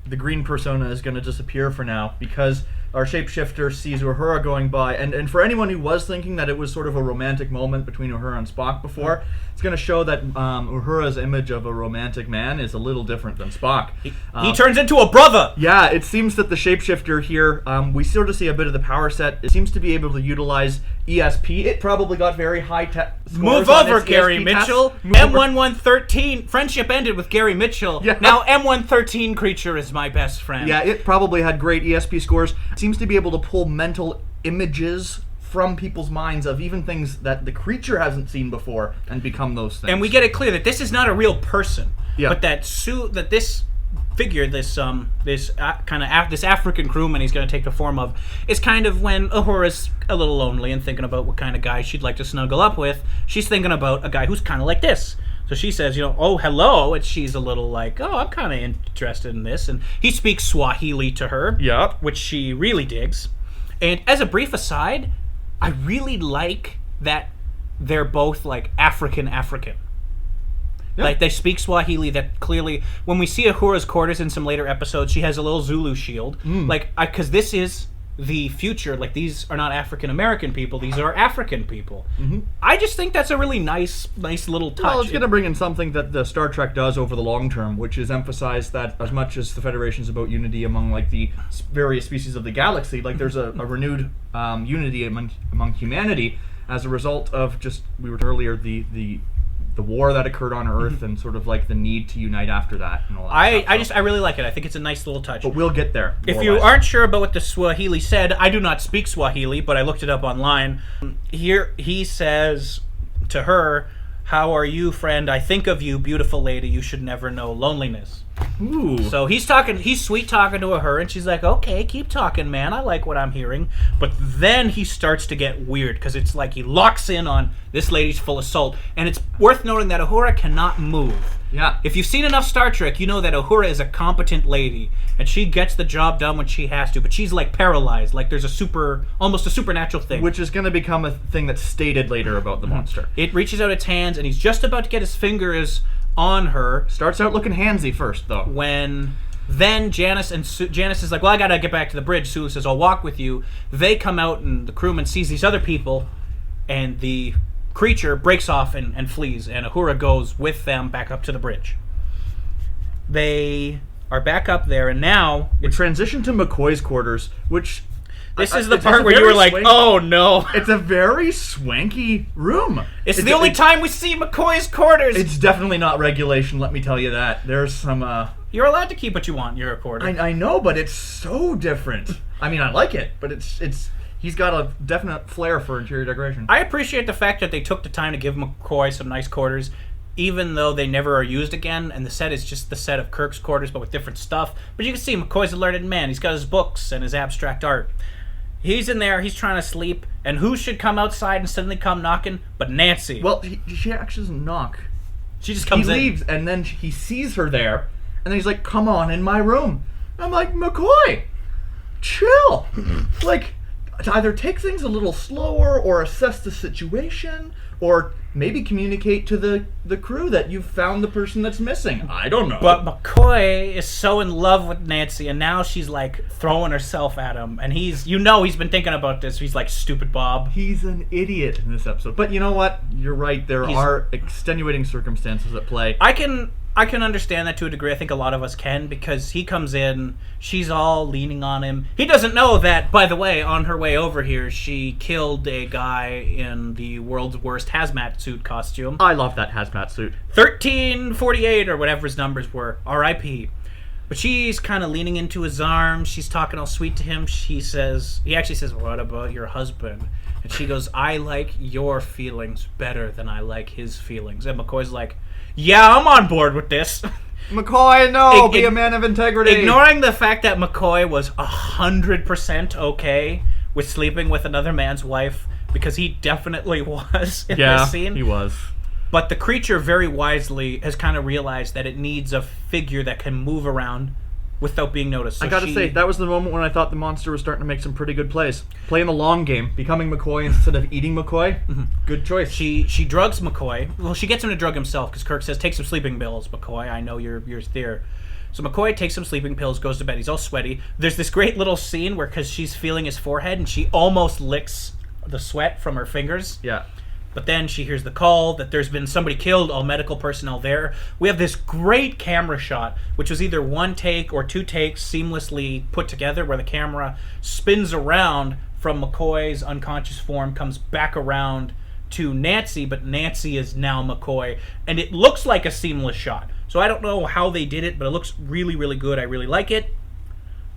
the Green persona is going to disappear for now because our shapeshifter sees Uhura going by. And for anyone who was thinking that it was sort of a romantic moment between Uhura and Spock before, it's going to show that Uhura's image of a romantic man is a little different than Spock. He turns into a brother! Yeah, it seems that the shapeshifter here, we sort of see a bit of the power set. It seems to be able to utilize ESP. It probably got very high scores. Move over, Gary Mitchell. M1113. Friendship ended with Gary Mitchell. Yeah. Now M113 creature is my best friend. Yeah, it probably had great ESP scores. It seems to be able to pull mental images from people's minds of even things that the creature hasn't seen before and become those things. And we get it clear that this is not a real person. Yeah. But that this figure, this African crewman he's going to take the form of, is kind of when Uhura's a little lonely and thinking about what kind of guy she'd like to snuggle up with. She's thinking about a guy who's kind of like this. So she says, oh, hello, and she's a little like, oh, I'm kind of interested in this. And he speaks Swahili to her, which she really digs. And as a brief aside, I really like that they're both like African. Yep. Like they speak Swahili. That clearly, when we see Uhura's quarters in some later episodes, she has a little Zulu shield. Because this is the future. Like, these are not African American people; these are African people. Mm-hmm. I just think that's a really nice little touch. Well, it's going to bring in something that the Star Trek does over the long term, which is emphasize that as much as the Federation's about unity among like the various species of the galaxy, like there's a renewed unity among humanity as a result of just, we were earlier, the war that occurred on Earth and sort of like the need to unite after that and all that stuff. I really like it. I think it's a nice little touch. But we'll get there. If you aren't sure about what the Swahili said, I do not speak Swahili, but I looked it up online. Here he says to her, "How are you, friend? I think of you, beautiful lady. You should never know loneliness." Ooh. So he's sweet talking to her, and she's like, "Okay, keep talking, man. I like what I'm hearing." But then he starts to get weird, because it's like he locks in on this lady's full of salt. And it's worth noting that Uhura cannot move. Yeah. If you've seen enough Star Trek, you know that Uhura is a competent lady, and she gets the job done when she has to, but she's like paralyzed, like there's almost a supernatural thing. Which is going to become a thing that's stated later about the monster. It reaches out its hands, and he's just about to get his fingers on her. Starts out looking handsy first, though. When then Janice is like, "Well, I gotta get back to the bridge." Sulu says, "I'll walk with you." They come out, and the crewman sees these other people, and the creature breaks off and flees, and Uhura goes with them back up to the bridge. They are back up there, and now we transition to McCoy's quarters, which this is the part where you were like, "Oh no!" It's a very swanky room. It's the only time we see McCoy's quarters. It's definitely not regulation. Let me tell you that. There's some. You're allowed to keep what you want in your quarter. I know, but it's so different. I mean, I like it, but it's. He's got a definite flair for interior decoration. I appreciate the fact that they took the time to give McCoy some nice quarters, even though they never are used again, and the set is just the set of Kirk's quarters, but with different stuff. But you can see McCoy's a learned man. He's got his books and his abstract art. He's in there, he's trying to sleep, and who should come outside and suddenly come knocking but Nancy? Well, she actually doesn't knock. She just comes in. He leaves, and then he sees her there, and then he's like, "Come on in my room." I'm like, "McCoy, chill." Like, to either take things a little slower or assess the situation or maybe communicate to the crew that you've found the person that's missing. I don't know. But McCoy is so in love with Nancy, and now she's like throwing herself at him, and he's been thinking about this. He's like, "Stupid Bob." He's an idiot in this episode. But you know what? You're right. There are extenuating circumstances at play. I can understand that to a degree. I think a lot of us can, because he comes in, she's all leaning on him. He doesn't know that, by the way, on her way over here, she killed a guy in the world's worst hazmat suit costume. I love that hazmat suit. 1348 or whatever his numbers were. R.I.P. But she's kind of leaning into his arms. She's talking all sweet to him. He actually says, "What about your husband?" And she goes, "I like your feelings better than I like his feelings." And McCoy's like, "Yeah, I'm on board with this." McCoy, no, be a man of integrity. Ignoring the fact that McCoy was 100% okay with sleeping with another man's wife, because he definitely was in this scene. Yeah, he was. But the creature very wisely has kind of realized that it needs a figure that can move around without being noticed. So I gotta say, that was the moment when I thought the monster was starting to make some pretty good plays. Playing the long game, becoming McCoy instead of eating McCoy. Good choice. She drugs McCoy. Well, she gets him to drug himself because Kirk says, "Take some sleeping pills, McCoy. I know you're there." So McCoy takes some sleeping pills, goes to bed. He's all sweaty. There's this great little scene where, because she's feeling his forehead, and she almost licks the sweat from her fingers. Yeah. But then she hears the call that there's been somebody killed, all medical personnel there. We have this great camera shot, which was either one take or two takes seamlessly put together, where the camera spins around from McCoy's unconscious form, comes back around to Nancy, but Nancy is now McCoy. And it looks like a seamless shot. So I don't know how they did it, but it looks really, really good. I really like it.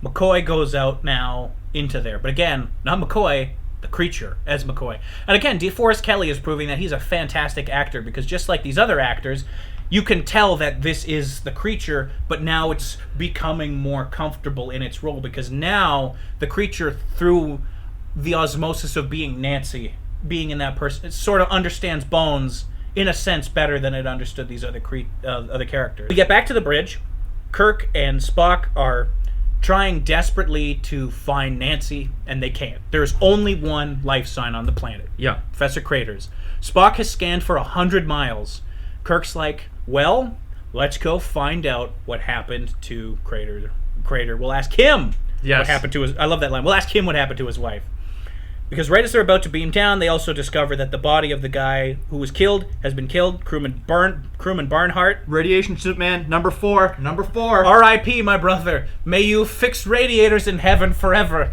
McCoy goes out now into there. But again, not McCoy, the creature as McCoy. And again, DeForest Kelley is proving that he's a fantastic actor, because just like these other actors, you can tell that this is the creature, but now it's becoming more comfortable in its role, because now the creature, through the osmosis of being Nancy, being in that person, it sort of understands Bones in a sense better than it understood these other other characters. We get back to the bridge. Kirk and Spock are trying desperately to find Nancy, and they can't. There's only one life sign on the planet. Yeah. Professor Crater's. Spock has scanned for 100 miles. Kirk's like, well, let's go find out what happened to Crater. We'll ask him what happened to his... I love that line. We'll ask him what happened to his wife. Because right as they're about to beam down, they also discover that the body of the guy who was killed has been killed. Crewman Barnhart. Radiation suit man, number 4. Number 4. R.I.P., my brother. May you fix radiators in heaven forever.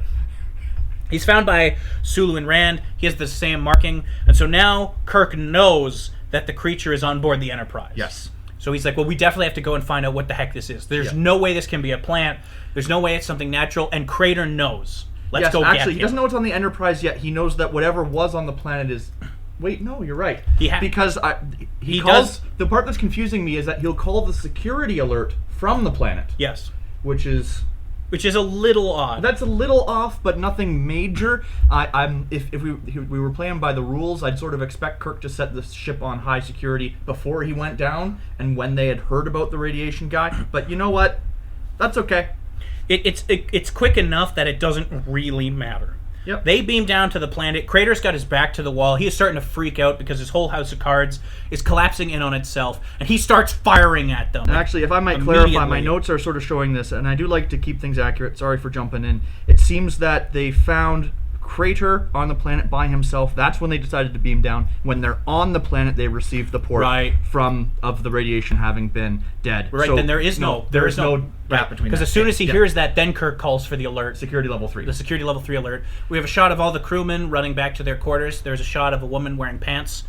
He's found by Sulu and Rand. He has the same marking. And so now Kirk knows that the creature is on board the Enterprise. Yes. So he's like, well, we definitely have to go and find out what the heck this is. There's no way this can be a plant. There's no way it's something natural. And Crater knows. Let's go get him. He doesn't know it's on the Enterprise yet. He knows that whatever was on the planet is... Wait, no, you're right. Because he calls... The part that's confusing me is that he'll call the security alert from the planet. Yes. Which is a little odd. That's a little off, but nothing major. If we were playing by the rules, I'd sort of expect Kirk to set the ship on high security before he went down, and when they had heard about the radiation guy. But you know what? That's okay. It's quick enough that it doesn't really matter. Yep. They beam down to the planet. Crater's got his back to the wall. He is starting to freak out because his whole house of cards is collapsing in on itself, and he starts firing at them. And actually, if I might clarify, my notes are sort of showing this, and I do like to keep things accurate. Sorry for jumping in. It seems that they found Crater on the planet by himself. That's when they decided to beam down. When they're on the planet, they received the port of the radiation having been dead. Right, so then there is no gap between. Because as soon as he hears that, then Kirk calls for the alert. Security level 3. The security level 3 alert. We have a shot of all the crewmen running back to their quarters. There's a shot of a woman wearing pants.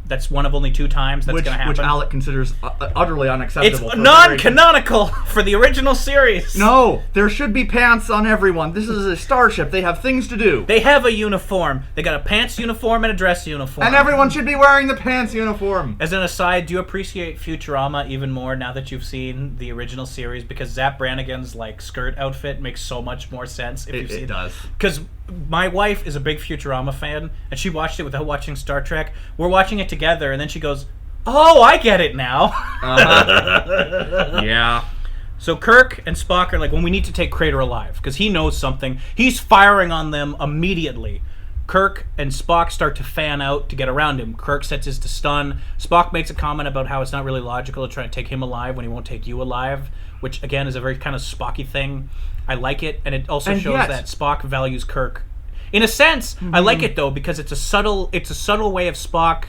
That's one of only 2 times that's going to happen. Which Alec considers utterly unacceptable. It's non-canonical for the original series. No, there should be pants on everyone. This is a starship. They have things to do. They have a uniform. They got a pants uniform and a dress uniform. And everyone should be wearing the pants uniform. As an aside, do you appreciate Futurama even more now that you've seen the original series? Because Zap Brannigan's skirt outfit makes so much more sense if you've seen it. It does. Because my wife is a big Futurama fan, and she watched it without watching Star Trek. We're watching it together, and then she goes, "Oh, I get it now." Yeah. So Kirk and Spock are like, well, we need to take Crater alive, because he knows something. He's firing on them immediately. Kirk and Spock start to fan out to get around him. Kirk sets his to stun. Spock makes a comment about how it's not really logical to try to take him alive when he won't take you alive, which, again, is a very kind of Spocky thing. I like it, and it also shows that Spock values Kirk. In a sense, I like it, though, because it's a subtle way of Spock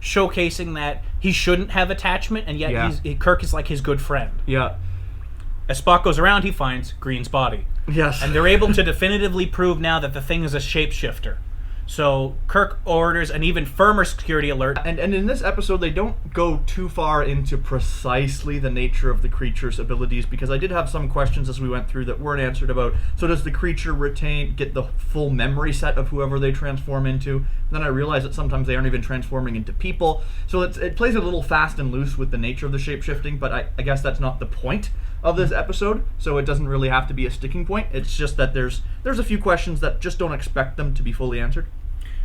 showcasing that he shouldn't have attachment, and yet Kirk is like his good friend. Yeah. As Spock goes around, he finds Green's body. Yes. And they're able to definitively prove now that the thing is a shapeshifter. So Kirk orders an even firmer security alert. And in this episode, they don't go too far into precisely the nature of the creature's abilities, because I did have some questions as we went through that weren't answered about, so does the creature get the full memory set of whoever they transform into? And then I realized that sometimes they aren't even transforming into people. So it plays a little fast and loose with the nature of the shapeshifting, but I guess that's not the point of this episode, so it doesn't really have to be a sticking point. It's just that there's a few questions that just don't expect them to be fully answered.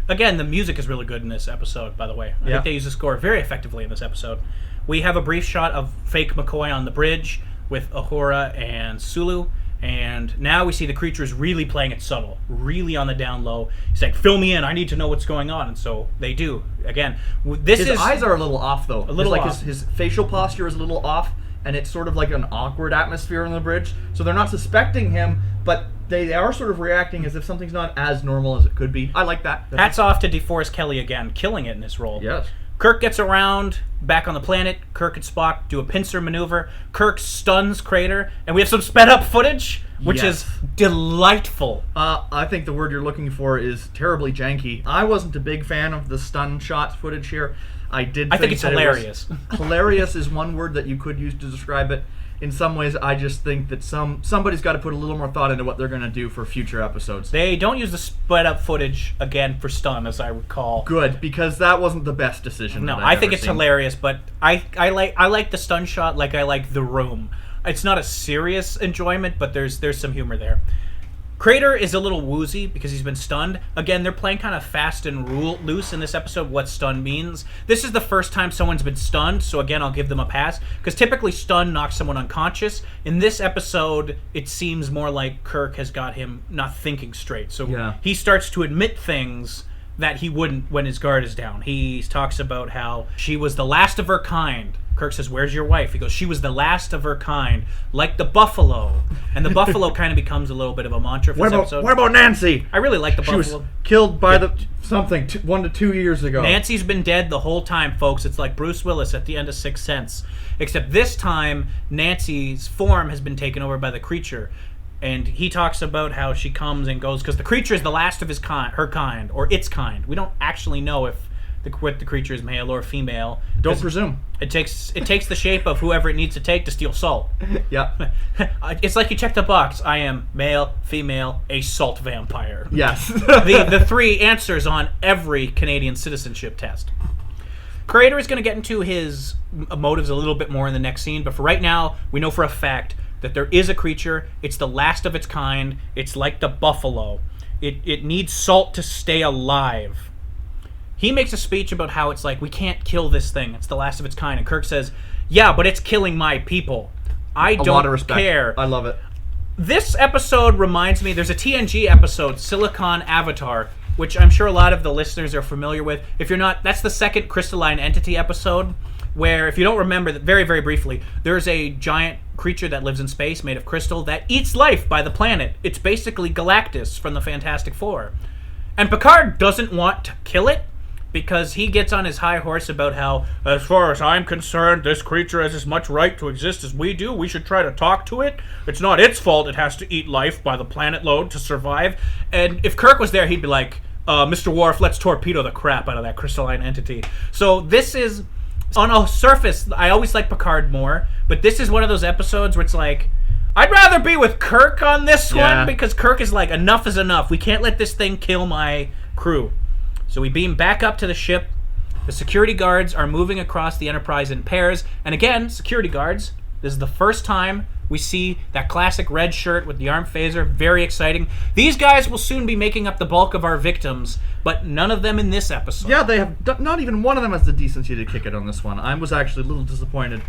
Again, the music is really good in this episode, by the way. I think they use the score very effectively in this episode. We have a brief shot of fake McCoy on the bridge with Uhura and Sulu, and now we see the creatures really playing it subtle, really on the down low. He's like, fill me in, I need to know what's going on, and so they do. Again, his eyes are a little off, though. A little off. His facial posture is a little off, and it's sort of like an awkward atmosphere on the bridge, so they're not suspecting him, but they are sort of reacting as if something's not as normal as it could be. I like that. Hats off to DeForest Kelly again, killing it in this role. Yes. Kirk gets around back on the planet. Kirk and Spock do a pincer maneuver. Kirk stuns Crater, and we have some sped up footage, which is delightful. I think the word you're looking for is terribly janky. I wasn't a big fan of the stun shots footage here. I think it's hilarious. Hilarious is one word that you could use to describe it. In some ways, I just think that somebody's got to put a little more thought into what they're going to do for future episodes. They don't use the sped up footage again for stun, as I recall. Good, because that wasn't the best decision. No, I think it's hilarious, but I like the stun shot like I like The Room. It's not a serious enjoyment, but there's some humor there. Crater is a little woozy because he's been stunned. Again, they're playing kind of fast and loose in this episode what stun means. This is the first time someone's been stunned, so again, I'll give them a pass. Because typically stun knocks someone unconscious. In this episode, it seems more like Kirk has got him not thinking straight. So he starts to admit things that he wouldn't when his guard is down. He talks about how she was the last of her kind. Kirk says, where's your wife? He goes, she was the last of her kind, like the buffalo. And the buffalo kind of becomes a little bit of a mantra for this episode. What about Nancy? I really like the buffalo. She was killed by 1 to 2 years ago. Nancy's been dead the whole time, folks. It's like Bruce Willis at the end of Sixth Sense. Except this time, Nancy's form has been taken over by the creature. And he talks about how she comes and goes, because the creature is the last of her kind, or its kind. We don't actually know if what the creature is male or female. Don't presume. It takes the shape of whoever it needs to take to steal salt. Yeah. It's like you check the box. I am male, female, a salt vampire. Yes. the 3 answers on every Canadian citizenship test. Crater is going to get into his motives a little bit more in the next scene, but for right now, we know for a fact that there is a creature. It's the last of its kind. It's like the buffalo. It needs salt to stay alive. He makes a speech about how it's like, we can't kill this thing. It's the last of its kind. And Kirk says, yeah, but it's killing my people. I don't care. I love it. This episode reminds me, there's a TNG episode, Silicon Avatar, which I'm sure a lot of the listeners are familiar with. If you're not, that's the second Crystalline Entity episode, where, if you don't remember, very, very briefly, there's a giant creature that lives in space made of crystal that eats life by the planet. It's basically Galactus from the Fantastic Four. And Picard doesn't want to kill it, because he gets on his high horse about how, as far as I'm concerned, this creature has as much right to exist as we do. We should try to talk to it. It's not its fault it has to eat life by the planet load to survive. And if Kirk was there, he'd be like, Mr. Worf, let's torpedo the crap out of that crystalline entity. So this is, on a surface, I always like Picard more, but this is one of those episodes where it's like, I'd rather be with Kirk on this one, because Kirk is like, enough is enough. We can't let this thing kill my crew. So we beam back up to the ship. The security guards are moving across the Enterprise in pairs. And again, security guards, this is the first time we see that classic red shirt with the arm phaser. Very exciting. These guys will soon be making up the bulk of our victims, but none of them in this episode. Yeah, they have, not even one of them has the decency to kick it on this one. I was actually a little disappointed.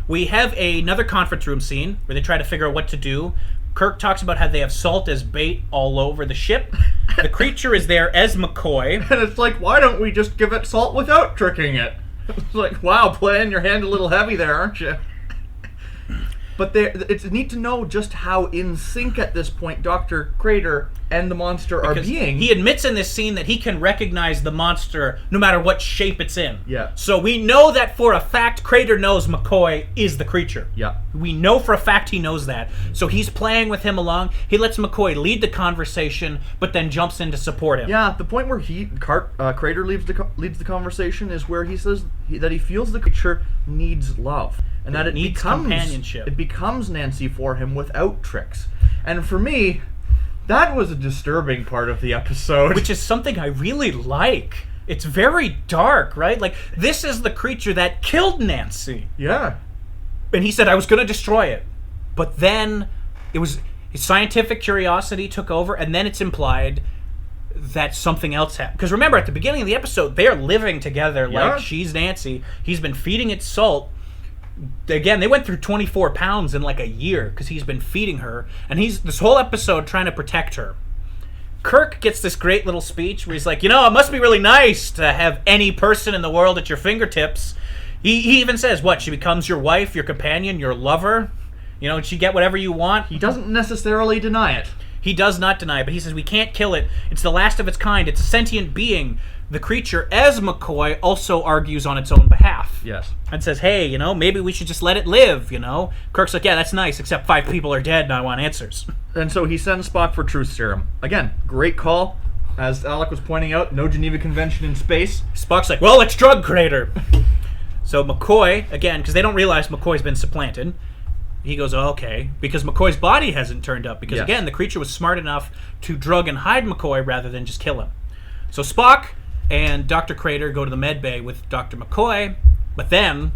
We have another conference room scene where they try to figure out what to do. Kirk talks about how they have salt as bait all over the ship. The creature is there as McCoy. And it's like, why don't we just give it salt without tricking it? It's like, wow, playing your hand a little heavy there, aren't you? But it's neat to know just how in sync at this point Dr. Crater and the monster are being. He admits in this scene that he can recognize the monster no matter what shape it's in. Yeah. So we know that for a fact Crater knows McCoy is the creature. Yeah. We know for a fact he knows that. So he's playing with him along. He lets McCoy lead the conversation, but then jumps in to support him. Yeah, the point where Crater leads the conversation is where he says that he feels the creature needs love. And that it needs becomes companionship. It becomes Nancy for him without tricks. And for me, that was a disturbing part of the episode. Which is something I really like. It's very dark, right? Like, this is the creature that killed Nancy. Yeah. And he said, I was going to destroy it. But then his scientific curiosity took over, and then it's implied that something else happened. Because remember, at the beginning of the episode, they're living together Yeah. like she's Nancy. He's been feeding it salt. Again, they went through 24 pounds in like a year because he's been feeding her. And he's this whole episode trying to protect her. Kirk gets this great little speech where he's like, it must be really nice to have any person in the world at your fingertips. He even says, what, she becomes your wife, your companion, your lover? And she get whatever you want? He doesn't necessarily deny it. He does not deny it, but he says, we can't kill it. It's the last of its kind. It's a sentient being. The creature, as McCoy, also argues on its own behalf. Yes. And says, hey, maybe we should just let it live, Kirk's like, yeah, that's nice, except 5 people are dead and I want answers. And so he sends Spock for truth serum. Again, great call. As Alec was pointing out, no Geneva Convention in space. Spock's like, well, let's drug Crater. So McCoy, again, because they don't realize McCoy's been supplanted, he goes, oh, okay, because McCoy's body hasn't turned up. Because, again, the creature was smart enough to drug and hide McCoy rather than just kill him. So Spock and Dr. Crater go to the med bay with Dr. McCoy, but then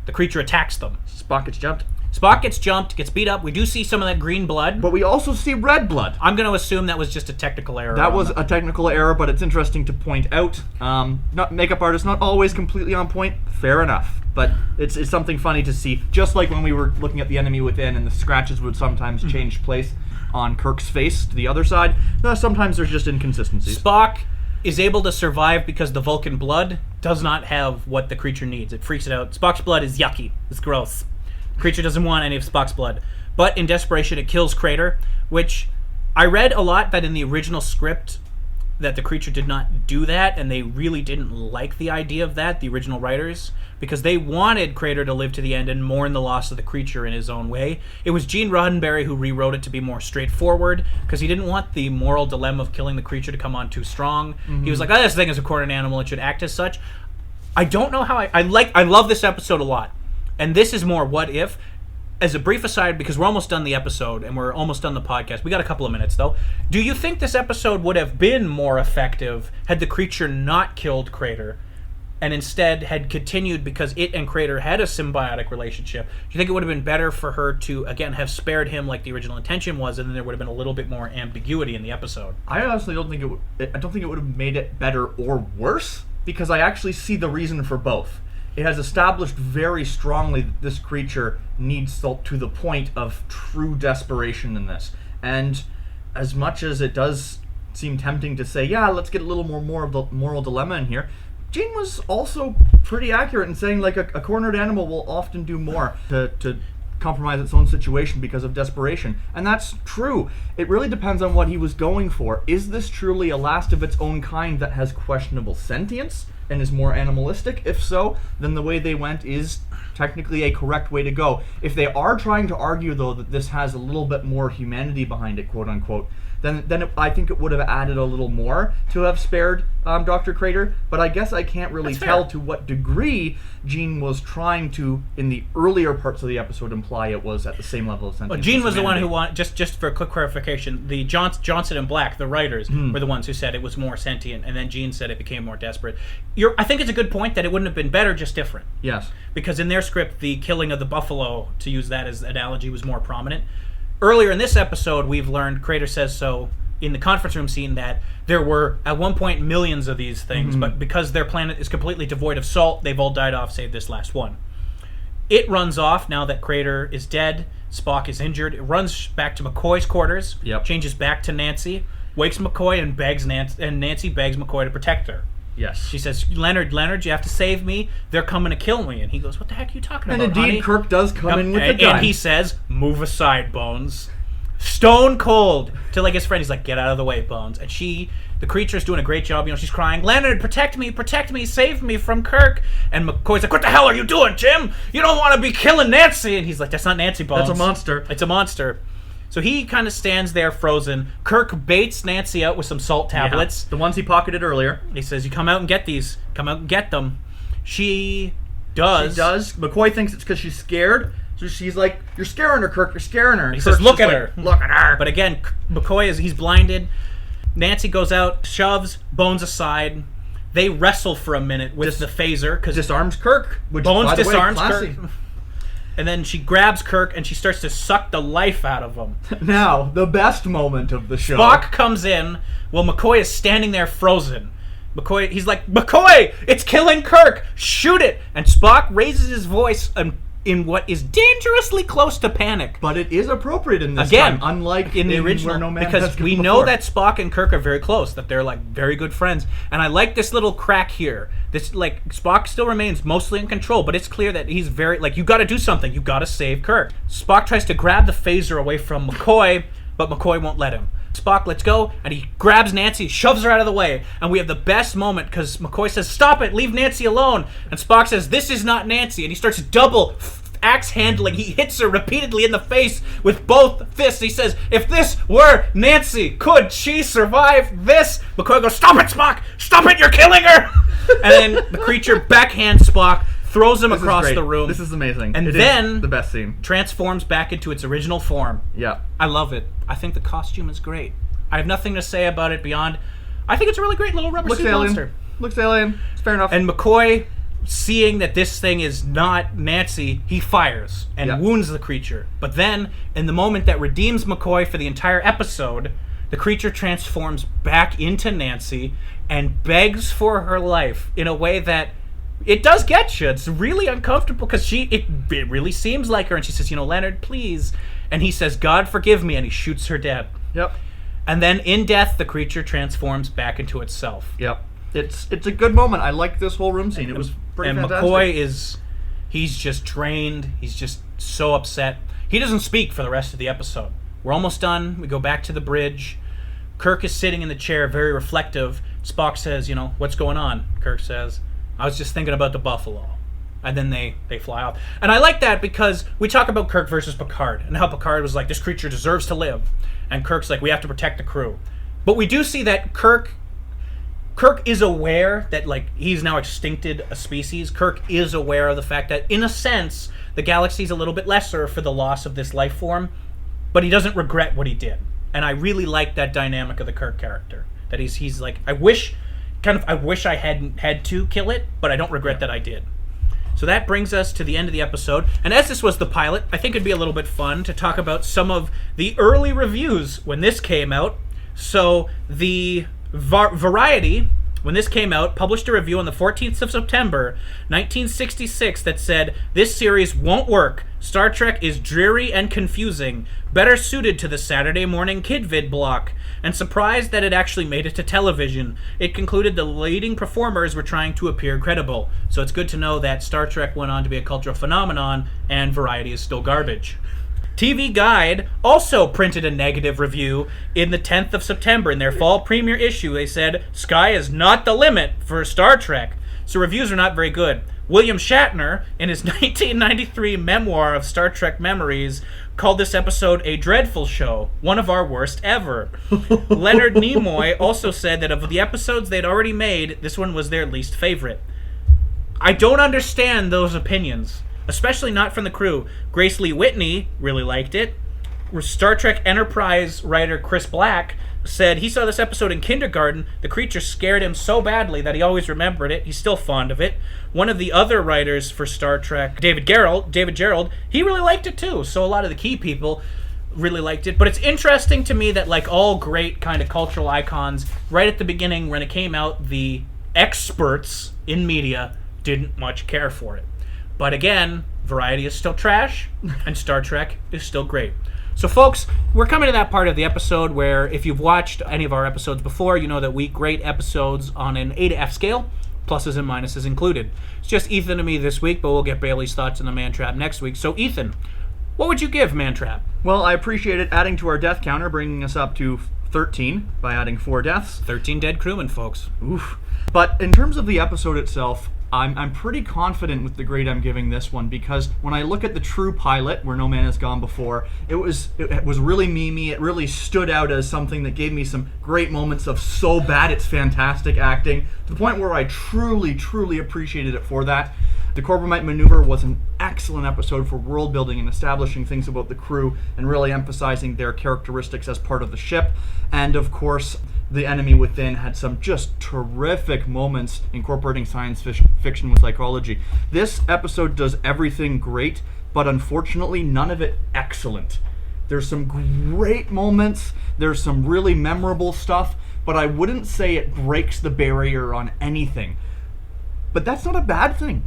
the creature attacks them. Spock gets jumped. Spock gets jumped, gets beat up. We do see some of that green blood. But we also see red blood. I'm going to assume that was just a technical error. That was a technical error, but it's interesting to point out. Not makeup artists, not always completely on point. Fair enough. But it's something funny to see. Just like when we were looking at the enemy within and the scratches would sometimes change place on Kirk's face to the other side. Sometimes there's just inconsistencies. Spock is able to survive because the Vulcan blood does not have what the creature needs. It freaks it out. Spock's blood is yucky. It's gross. The creature doesn't want any of Spock's blood. But in desperation, it kills Crater, which I read a lot that in the original script that the creature did not do that, and they really didn't like the idea of that, the original writers, because they wanted Crater to live to the end and mourn the loss of the creature in his own way. It was Gene Roddenberry who rewrote it to be more straightforward, because he didn't want the moral dilemma of killing the creature to come on too strong. He was like, this thing is a cornered animal, it should act as such. I don't know how I love this episode a lot. And this is more what if. As a brief aside, because we're almost done the episode and we're almost done the podcast, we got a couple of minutes though. Do you think this episode would have been more effective had the creature not killed Crater and instead had continued because it and Crater had a symbiotic relationship? Do you think it would have been better for her to, again, have spared him like the original intention was, and then there would have been a little bit more ambiguity in the episode? I honestly don't think I don't think it would have made it better or worse, because I actually see the reason for both. It has established very strongly that this creature needs salt to the point of true desperation in this. And as much as it does seem tempting to say, yeah, let's get a little more moral dilemma in here, Gene was also pretty accurate in saying, like, a cornered animal will often do more to compromise its own situation because of desperation. And that's true. It really depends on what he was going for. Is this truly a last of its own kind that has questionable sentience and is more animalistic? If so, then the way they went is technically a correct way to go. If they are trying to argue, though, that this has a little bit more humanity behind it, quote unquote, then I think it would have added a little more to have spared Dr. Crater, but I guess I can't really tell to what degree Gene was trying to, in the earlier parts of the episode, imply it was at the same level of sentience. Well, Gene was the one who wanted, just for a quick clarification, the Johnson and Black, the writers, were the ones who said it was more sentient, and then Gene said it became more desperate. I think it's a good point that it wouldn't have been better, just different. Yes. Because in their script, the killing of the buffalo, to use that as analogy, was more prominent. Earlier in this episode, we've learned, Crater says so in the conference room scene, that there were, at one point, millions of these things, but because their planet is completely devoid of salt, they've all died off, save this last one. It runs off now that Crater is dead, Spock is injured. It runs back to McCoy's quarters, changes back to Nancy, wakes McCoy and begs Nancy begs McCoy to protect her. Yes. She says, Leonard, you have to save me. They're coming to kill me. And he goes, what the heck are you talking about, And indeed, honey? Kirk does come in with a gun. And he says, move aside, Bones. Stone cold. To, like, his friend, he's like, get out of the way, Bones. And the creature's doing a great job. She's crying, Leonard, protect me, save me from Kirk. And McCoy's like, what the hell are you doing, Jim? You don't want to be killing Nancy. And he's like, that's not Nancy, Bones. That's a monster. It's a monster. So he kind of stands there frozen. Kirk baits Nancy out with some salt tablets. The ones he pocketed earlier. He says, you come out and get these. Come out and get them. She does. McCoy thinks it's because she's scared. So she's like, you're scaring her, Kirk. You're scaring her. He says, look at her. Look at her. But again, McCoy he's blinded. Nancy goes out, shoves Bones aside. They wrestle for a minute with the phaser. Disarms Kirk. Which, Bones disarms Kirk. And then she grabs Kirk and she starts to suck the life out of him. Now, the best moment of the show. Spock comes in while McCoy is standing there frozen. He's like, McCoy, it's killing Kirk. Shoot it. And Spock raises his voice in what is dangerously close to panic. But it is appropriate in this Again, time, unlike in the original, Where No Man because Has Gone we know Before. that Spock and Kirk are very close, that they're like very good friends. And I like this little crack here. This, like, Spock still remains mostly in control, but it's clear that he's very, like, you got to do something. You got to save Kirk. Spock tries to grab the phaser away from McCoy, but McCoy won't let him. Spock lets go, and he grabs Nancy, shoves her out of the way, and we have the best moment because McCoy says, "Stop it, leave Nancy alone," and Spock says, "This is not Nancy," and he starts double axe handling. He hits her repeatedly in the face with both fists. He says, "If this were Nancy, could she survive this?" McCoy goes, "Stop it, Spock! Stop it, you're killing her!" And then the creature backhands Spock, throws him across the room. This is amazing. And It then is the best scene. Transforms back into its original form. Yeah. I love it. I think the costume is great. I have nothing to say about it beyond, I think it's a really great little rubber Looks suit alien. monster. Looks alien. It's fair enough. And McCoy, seeing that this thing is not Nancy, he fires and wounds the creature. But then, in the moment that redeems McCoy for the entire episode, the creature transforms back into Nancy and begs for her life in a way that it does get you. It's really uncomfortable because it really seems like her, and she says, "Leonard, please." And he says, "God forgive me," and he shoots her dead. Yep. And then in death, the creature transforms back into itself. Yep. It's a good moment. I like this whole room scene. It was pretty and fantastic. McCoy he's just drained. He's just so upset. He doesn't speak for the rest of the episode. We're almost done. We go back to the bridge. Kirk is sitting in the chair, very reflective. Spock says, "What's going on?" Kirk says, "I was just thinking about the buffalo." And then they fly off. And I like that because we talk about Kirk versus Picard and how Picard was like, this creature deserves to live. And Kirk's like, we have to protect the crew. But we do see that Kirk is aware that, like, he's now extincted a species. Kirk is aware of the fact that, in a sense, the galaxy's a little bit lesser for the loss of this life form, but he doesn't regret what he did. And I really like that dynamic of the Kirk character. That he's like, I wish I hadn't had to kill it, but I don't regret that I did. So that brings us to the end of the episode. And as this was the pilot, I think it'd be a little bit fun to talk about some of the early reviews when this came out. So the Variety, when this came out, published a review on the 14th of September, 1966 that said, "This series won't work. Star Trek is dreary and confusing, better suited to the Saturday morning kidvid block, and surprised that it actually made it to television. It concluded the leading performers were trying to appear credible." So it's good to know that Star Trek went on to be a cultural phenomenon, and Variety is still garbage. TV Guide also printed a negative review in the 10th of September. In their fall premiere issue, they said, "Sky is not the limit for Star Trek." So reviews are not very good. William Shatner, in his 1993 memoir of Star Trek Memories, called this episode a dreadful show, one of our worst ever. Leonard Nimoy also said that of the episodes they'd already made, this one was their least favorite. I don't understand those opinions, especially not from the crew. Grace Lee Whitney really liked it. Star Trek Enterprise writer Chris Black said he saw this episode in kindergarten. The creature scared him so badly that he always remembered it. He's still fond of it. One of the other writers for Star Trek, David Gerald, he really liked it too. So a lot of the key people really liked it. But it's interesting to me that, like all great kind of cultural icons, right at the beginning when it came out, the experts in media didn't much care for it. But again, Variety is still trash, and Star Trek is still great. So folks, we're coming to that part of the episode where if you've watched any of our episodes before, you know that we grade episodes on an A to F scale, pluses and minuses included. It's just Ethan and me this week, but we'll get Bailey's thoughts on the Man Trap next week. So Ethan, what would you give Man Trap? Well, I appreciate it adding to our death counter, bringing us up to 13 by adding 4 deaths. 13 dead crewmen, folks. Oof. But in terms of the episode itself, I'm pretty confident with the grade I'm giving this one, because when I look at the true pilot, Where No Man Has Gone Before, it was really memey. It really stood out as something that gave me some great moments of so bad it's fantastic acting, to the point where I truly, truly appreciated it for that. The Corbomite Maneuver was an excellent episode for world building and establishing things about the crew and really emphasizing their characteristics as part of the ship. And of course, The Enemy Within had some just terrific moments incorporating science fiction with psychology. This episode does everything great, but unfortunately none of it excellent. There's some great moments, there's some really memorable stuff, but I wouldn't say it breaks the barrier on anything. But that's not a bad thing.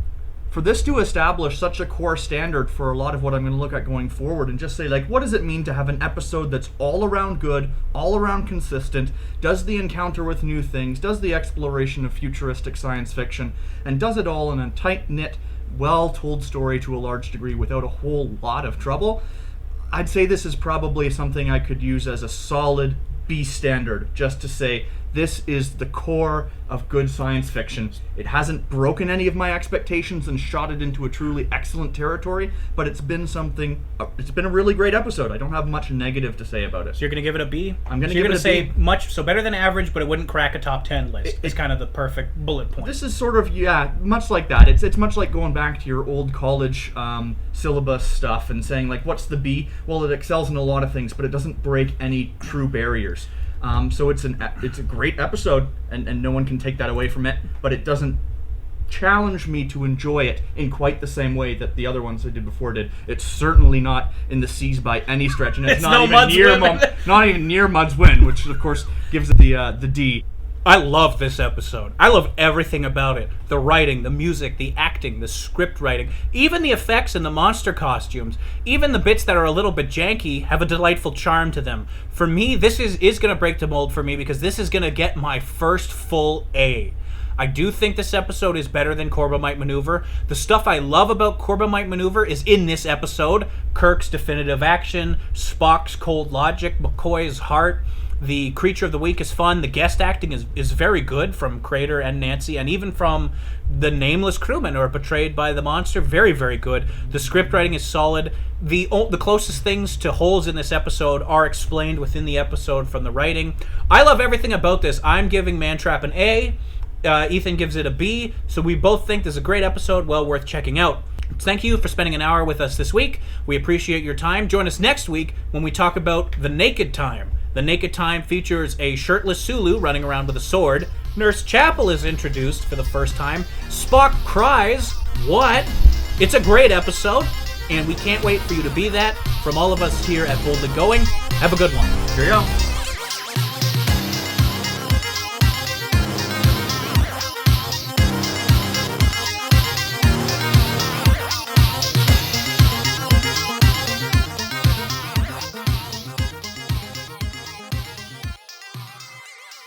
For this to establish such a core standard for a lot of what I'm going to look at going forward, and just say, like, what does it mean to have an episode that's all around good, all around consistent, does the encounter with new things, does the exploration of futuristic science fiction, and does it all in a tight-knit, well-told story to a large degree without a whole lot of trouble? I'd say this is probably something I could use as a solid B standard, just to say, this is the core of good science fiction. It hasn't broken any of my expectations and shot it into a truly excellent territory, but it's been a really great episode. I don't have much negative to say about it. So you're going to give it a B? I'm going to give it a say B. So better than average, but it wouldn't crack a top 10 list. It's kind of the perfect bullet point. This is sort of, much like that. It's much like going back to your old college syllabus stuff and saying, like, what's the B? Well, it excels in a lot of things, but it doesn't break any true barriers. So it's a great episode, and no one can take that away from it, but it doesn't challenge me to enjoy it in quite the same way that the other ones I did before did. It's certainly not in the C's by any stretch, and it's not even near Mud's Win, which of course gives it the D. I love this episode. I love everything about it. The writing, the music, the acting, the script writing, even the effects and the monster costumes, even the bits that are a little bit janky have a delightful charm to them. For me, this is going to break the mold for me because this is going to get my first full A. I do think this episode is better than Corbomite Maneuver. The stuff I love about Corbomite Maneuver is in this episode. Kirk's definitive action, Spock's cold logic, McCoy's heart. The Creature of the Week is fun. The guest acting is very good from Crater and Nancy, and even from the nameless crewmen who are betrayed by the monster. Very, very good. The script writing is solid. The closest things to holes in this episode are explained within the episode from the writing. I love everything about this. I'm giving Mantrap an A. Ethan gives it a B. So we both think this is a great episode, well worth checking out. Thank you for spending an hour with us this week. We appreciate your time. Join us next week when we talk about The Naked Time. The Naked Time features a shirtless Sulu running around with a sword. Nurse Chapel is introduced for the first time. Spock cries. What? It's a great episode, and we can't wait for you to be that. From all of us here at Boldly Going, have a good one. Cheerio.